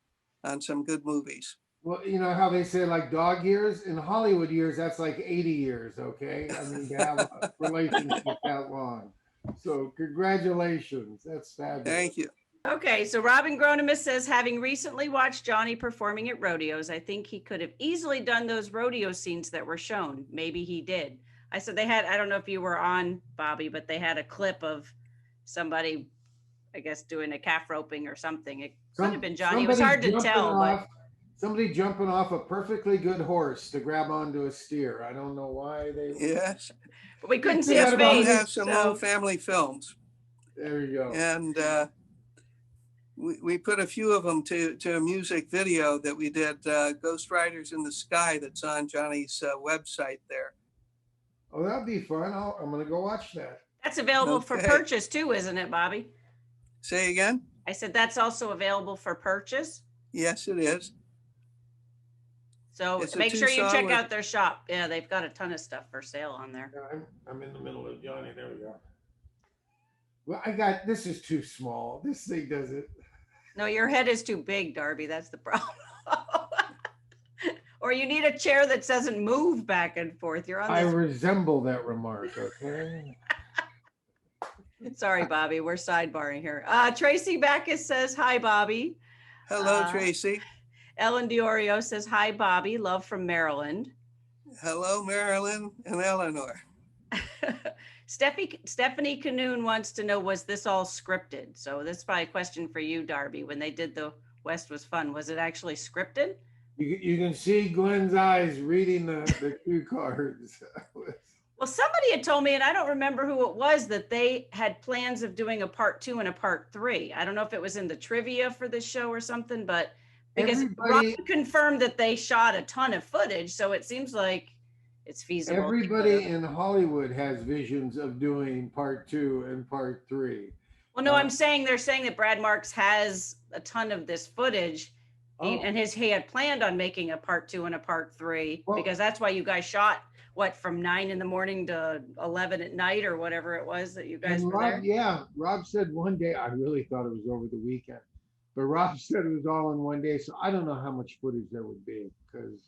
on some good movies. Well, you know how they say like dog years? In Hollywood years, that's like 80 years, okay? I mean, to have a relationship that long. So congratulations. That's fabulous. Thank you. Okay, so Robin Gronimus says, having recently watched Johnny performing at rodeos, I think he could have easily done those rodeo scenes that were shown. Maybe he did. I said they had, I don't know if you were on, Bobby, but they had a clip of somebody, I guess, doing a calf roping or something. It could have been Johnny. It was hard to tell, but somebody jumping off a perfectly good horse to grab onto a steer. I don't know why they. Yes. But we couldn't see his face. We have some old family films. There you go. And we put a few of them to a music video that we did, Ghost Riders in the Sky, that's on Johnny's website there. Oh, that'd be fun. I'm going to go watch that. That's available for purchase too, isn't it, Bobby? Say again? I said that's also available for purchase. Yes, it is. So make sure you check out their shop. Yeah, they've got a ton of stuff for sale on there. I'm in the middle of Johnny. There we go. Well, this is too small. This thing doesn't. No, your head is too big, Darby. That's the problem. Or you need a chair that doesn't move back and forth. You're on I this. resemble that remark, okay? Sorry, Bobby. We're sidebarring here. Tracy Backus says, hi, Bobby. Hello, Tracy. Ellen Diorio says, hi, Bobby. Love from Maryland. Hello, Marilyn and Eleanor. Stephanie Canoon wants to know, was this all scripted? So this is probably a question for you, Darby. When they did the West Was Fun, was it actually scripted? You can see Gwen's eyes reading the cue cards. Well, somebody had told me, and I don't remember who it was, that they had plans of doing a part 2 and a part 3. I don't know if it was in the trivia for the show or something, but because Robin confirmed that they shot a ton of footage, so it seems like it's feasible. Everybody in Hollywood has visions of doing part 2 and part 3. Well, no, I'm saying they're saying that Brad Marks has a ton of this footage. And he had planned on making a part 2 and a part 3 because that's why you guys shot from 9 in the morning to 11 at night or whatever it was that you guys were there. Yeah, Rob said one day, I really thought it was over the weekend, but Rob said it was all in one day. So I don't know how much footage there would be because.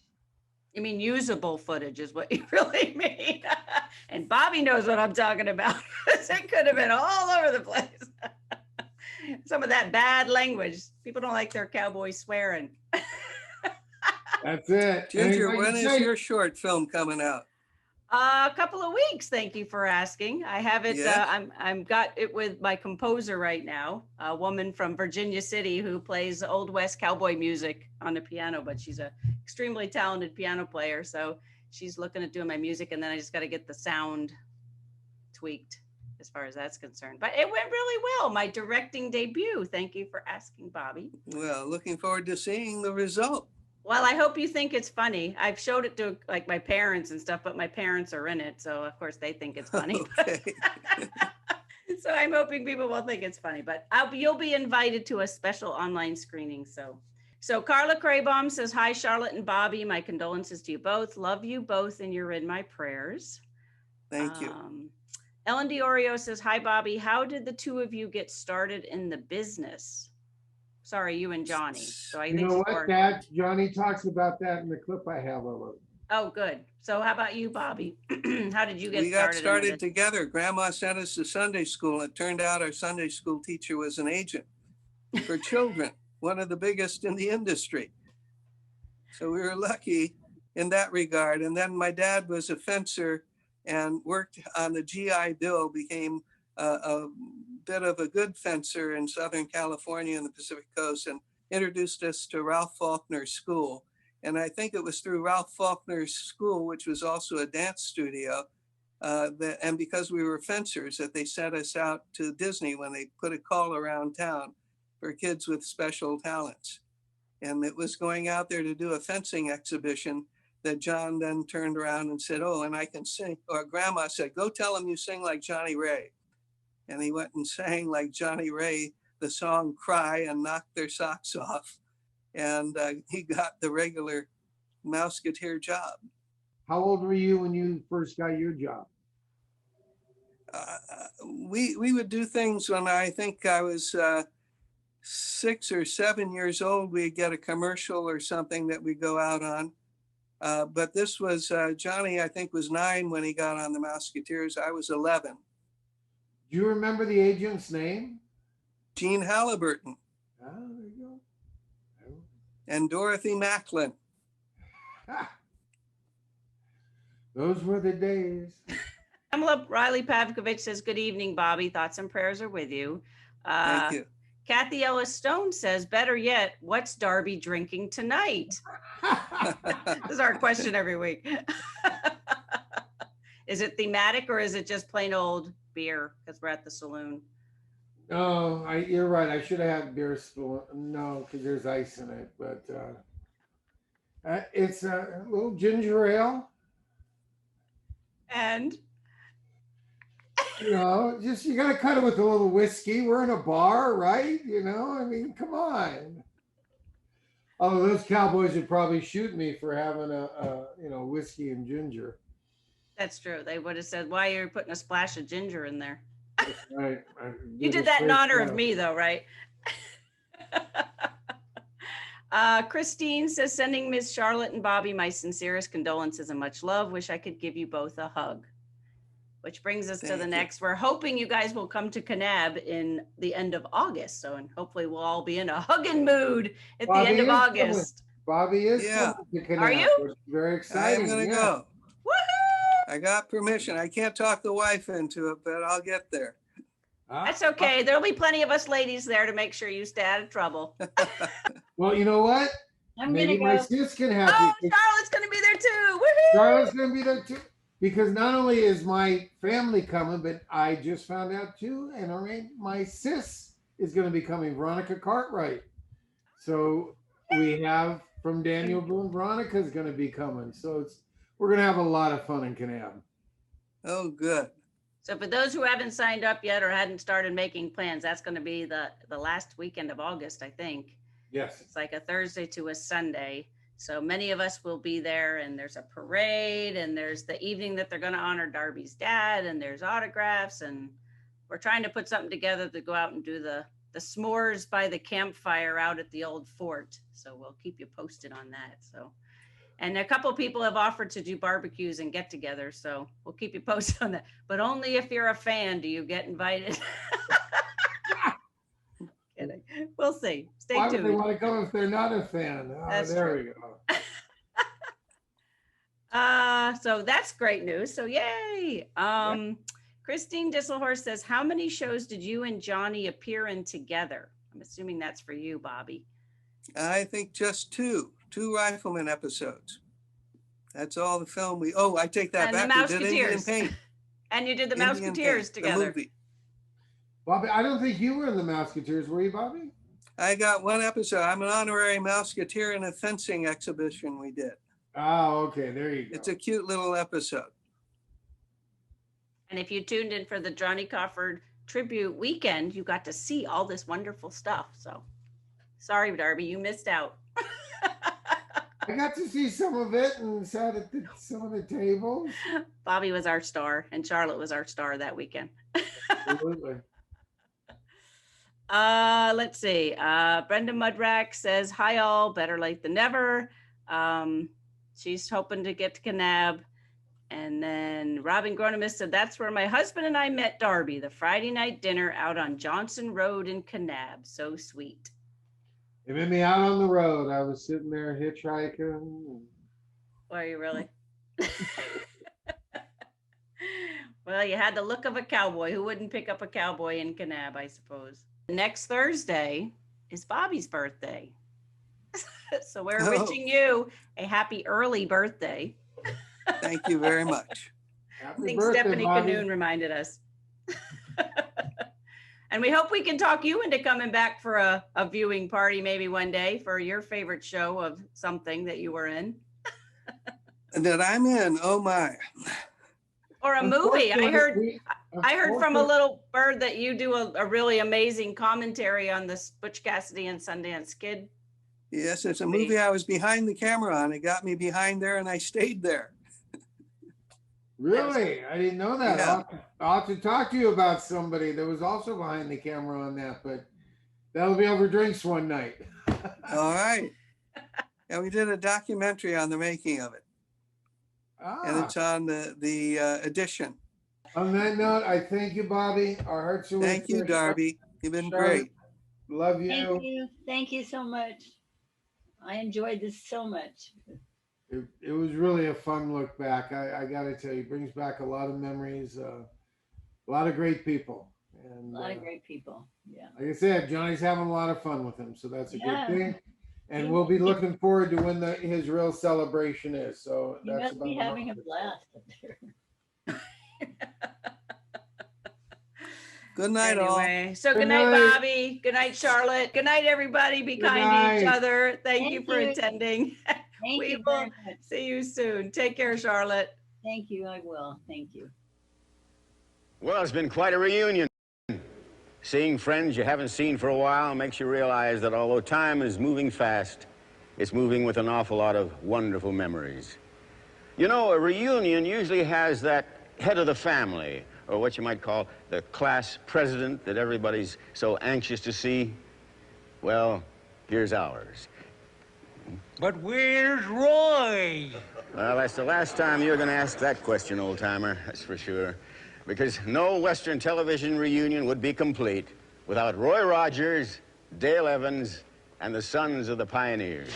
You mean usable footage is what you really mean. And Bobby knows what I'm talking about. It could have been all over the place. Some of that bad language. People don't like their cowboys swearing. That's it. Ginger, when is your short film coming out? A couple of weeks. Thank you for asking. I have it. Yeah. I'm got it with my composer right now, a woman from Virginia City who plays Old West cowboy music on the piano, but she's a extremely talented piano player. So she's looking at doing my music, and then I just got to get the sound tweaked as far as that's concerned. But it went really well. My directing debut. Thank you for asking, Bobby. Well, looking forward to seeing the result. Well, I hope you think it's funny. I've showed it to like my parents and stuff, but my parents are in it. So of course they think it's funny. Okay. So I'm hoping people will think it's funny, but you'll be invited to a special online screening. So Carla Craybaum says, hi, Charlotte and Bobby. My condolences to you both. Love you both, and you're in my prayers. Thank you. Ellen Diorio says, hi, Bobby. How did the two of you get started in the business? Sorry, you and Johnny. So You know what? Johnny talks about that in the clip I have of him. Oh, good. So how about you, Bobby? How did you get started? We got started together. Grandma sent us to Sunday school. It turned out our Sunday school teacher was an agent for children, one of the biggest in the industry. So we were lucky in that regard. And then my dad was a fencer and worked on the GI Bill, became a bit of a good fencer in Southern California and the Pacific Coast, and introduced us to Ralph Faulkner's school. And I think it was through Ralph Faulkner's school, which was also a dance studio, and because we were fencers, that they sent us out to Disney when they put a call around town for kids with special talents. and it was going out there to do a fencing exhibition that John then turned around and said, oh, and I can sing. Or Grandma said, go tell him you sing like Johnny Ray. And he went and sang like Johnny Ray, the song Cry, and knocked their socks off. And he got the regular Mouseketeer job. How old were you when you first got your job? We would do things when I think I was 6 or 7 years old. We'd get a commercial or something that we go out on. But this was Johnny, I think, was 9 when he got on the Mouseketeers. I was 11. Do you remember the agent's name? Jean Halliburton. Ah, there you go. And Dorothy Macklin. Those were the days. Pamela Riley Pavkovich says, good evening, Bobby. Thoughts and prayers are with you. Thank you. Kathy Ellis Stone says, better yet, what's Darby drinking tonight? This is our question every week. Is it thematic or is it just plain old beer because we're at the saloon? No, you're right. I should have had beer spoon. No, because there's ice in it. But it's a little ginger ale. And? You know, just you got to cut it with a little whiskey. We're in a bar, right? You know, I mean, come on. Although those cowboys would probably shoot me for having a whiskey and ginger. That's true. They would have said, why are you putting a splash of ginger in there? Right. You did that in honor of me, though, right? Christine says, sending Miss Charlotte and Bobby my sincerest condolences and much love. Wish I could give you both a hug. Which brings us to the next. We're hoping you guys will come to Kanab in the end of August. So, and hopefully we'll all be in a hugging mood at the end of August. Bobby is coming to Kanab. Are you? It's very exciting. I'm going to go. Woohoo! I got permission. I can't talk the wife into it, but I'll get there. That's okay. There'll be plenty of us ladies there to make sure you stay out of trouble. Well, you know what? Maybe my sis can have you. Charlotte's going to be there too. Woohoo! Charlotte's going to be there too. Because not only is my family coming, but I just found out too, and my sis is going to be coming, Veronica Cartwright. So we have from Daniel Boone, Veronica is going to be coming. So we're going to have a lot of fun in Kanab. Oh, good. So for those who haven't signed up yet or hadn't started making plans, that's going to be the last weekend of August, I think. Yes. It's like a Thursday to a Sunday. So many of us will be there, and there's a parade, and there's the evening that they're going to honor Darby's dad, and there's autographs, and we're trying to put something together to go out and do the s'mores by the campfire out at the old fort. So we'll keep you posted on that. So, and a couple people have offered to do barbecues and get-togethers, so we'll keep you posted on that. But only if you're a fan do you get invited. Kidding. We'll see. Stay tuned. Why would they want to go if they're not a fan? Oh, there we go. So that's great news. So yay. Christine Disselhorst says, how many shows did you and Johnny appear in together? I'm assuming that's for you, Bobby. I think just two Rifleman episodes. That's all the film I take that and back. The We did Indian Paint. And you did the Indian Mouseketeers Paint, together. The movie. Bobby, I don't think you were in the Mouseketeers, were you, Bobby? I got one episode. I'm an honorary Mouseketeer in a fencing exhibition we did. Oh, okay. There you go. It's a cute little episode. And if you tuned in for the Johnny Crawford tribute weekend, you got to see all this wonderful stuff. So sorry, Darby, you missed out. I got to see some of it and sat at some of the tables. Bobby was our star, and Charlotte was our star that weekend. Absolutely. Let's see. Brenda Mudrack says, hi all, better late than never. She's hoping to get to Kanab. And then Robin Gronemus said, that's where my husband and I met Darby, the Friday night dinner out on Johnson Road in Kanab. So sweet. They met me out on the road. I was sitting there hitchhiking. Were you really? Well, you had the look of a cowboy. Who wouldn't pick up a cowboy in Kanab, I suppose? Next Thursday is Bobby's birthday. So we're wishing you a happy early birthday. Thank you very much. I think Stephanie Canoon reminded us. And we hope we can talk you into coming back for a viewing party maybe one day for your favorite show of something that you were in. That I'm in, oh my. Or a movie. I heard from a little bird that you do a really amazing commentary on this Butch Cassidy and Sundance Kid. Yes, it's a movie I was behind the camera on. It got me behind there and I stayed there. Really? I didn't know that. Yeah. I'll have to talk to you about somebody that was also behind the camera on that, but that'll be over drinks one night. All right. Yeah, we did a documentary on the making of it. And it's on the edition. On that note, I thank you, Bobby. Our hearts are with you. Thank you, Darby. You've been great. Love you. Thank you. Thank you so much. I enjoyed this so much. It was really a fun look back. I got to tell you, it brings back a lot of memories, a lot of great people. And, a lot of great people. Yeah. Like I said, Johnny's having a lot of fun with him, so that's a Yeah. good thing. And we'll be looking forward to when his real celebration is. So You that's must about be the having a month. blast up there. Good night, all. Anyway, so Good good night, night. Bobby. Good night, Charlotte. Good night, everybody. Be Good kind to each night. other. Thank you Thank for you. attending. Thank We you will very much. see you soon. Take care, Charlotte. Thank you. I will. Thank you. Well, it's been quite a reunion. Seeing friends you haven't seen for a while makes you realize that although time is moving fast, it's moving with an awful lot of wonderful memories. You know, a reunion usually has that head of the family, or what you might call the class president that everybody's so anxious to see. Well, here's ours. But where's Roy? Well, that's the last time you're going to ask that question, old-timer, that's for sure. Because no Western television reunion would be complete without Roy Rogers, Dale Evans, and the Sons of the Pioneers.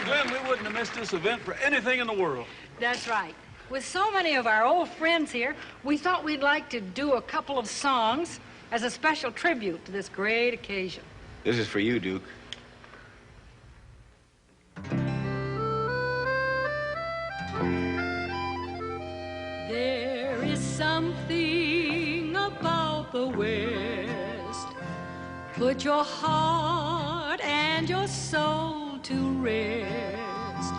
Glenn, we wouldn't have missed this event for anything in the world. That's right. With so many of our old friends here, we thought we'd like to do a couple of songs as a special tribute to this great occasion. This is for you, Duke. There is something about the West. Put your heart and your soul to rest.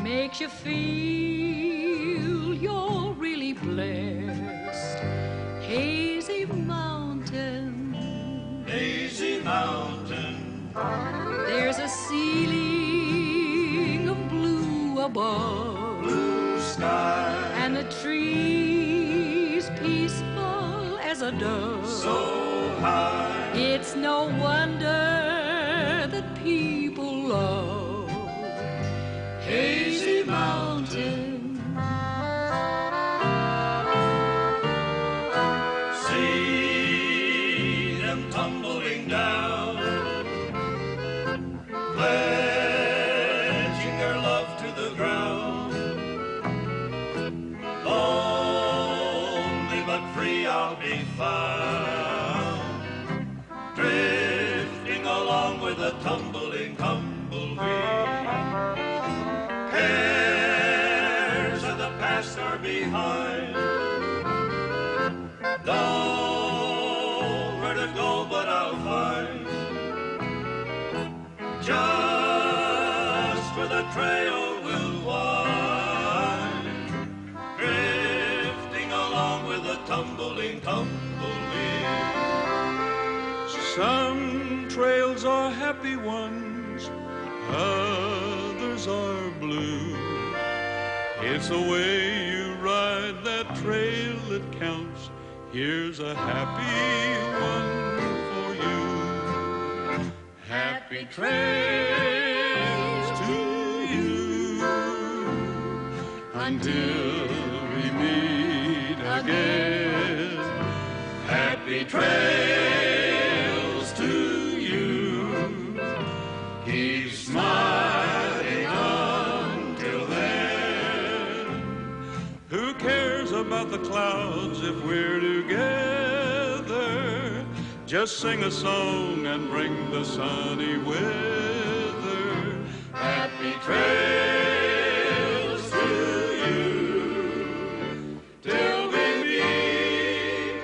Makes you feel you're really blessed. Hazy mountain, Hazy mountain, there's a ceiling of blue above. blue sky, And the trees peaceful as a dove. so high. It's no wonder that people love Hazy Mountain. See them tumbling down, pledging their love to the ground. Lonely but free I'll be found, drifting along with a tumbling tumbleweed. Cares of the past are behind. Know where to go, but I'll find just where the trail will wind, drifting along with a tumbling tumbleweed. Some trails are happy ones, others are blue. It's the way you ride that trail that counts. Here's a happy one for you. Happy trails to you until we meet again. Happy trails to you. Keep smiling until then. Who cares about the clouds if we're together? Just sing a song and bring the sunny weather. Happy trails to you till we meet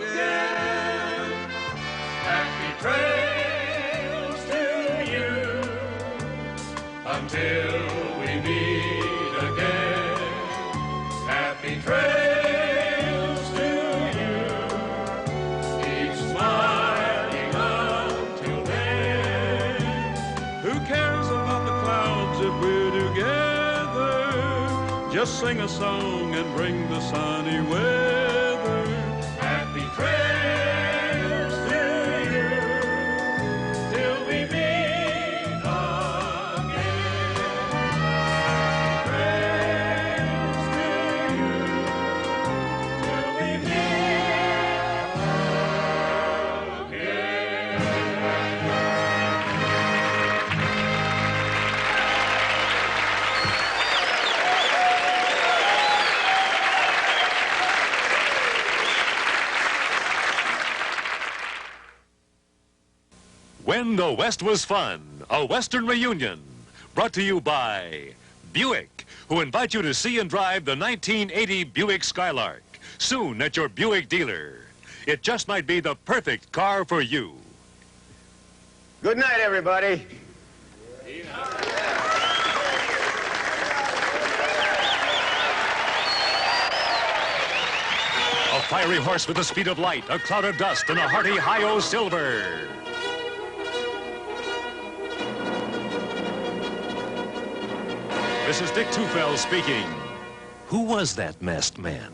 again. Happy trails to you until we meet again. Happy trails to you, each smiling until then. Who cares about the clouds if we're together? Just sing a song and bring the sunny weather. Happy trails to you till we meet again. Trails to you till we meet When the West was fun, a Western reunion, brought to you by Buick, who invite you to see and drive the 1980 Buick Skylark, soon at your Buick dealer. It just might be the perfect car for you. Good night, everybody. A fiery horse with the speed of light, a cloud of dust, and a hearty hi-yo silver. This is Dick Tufeld speaking. Who was that masked man?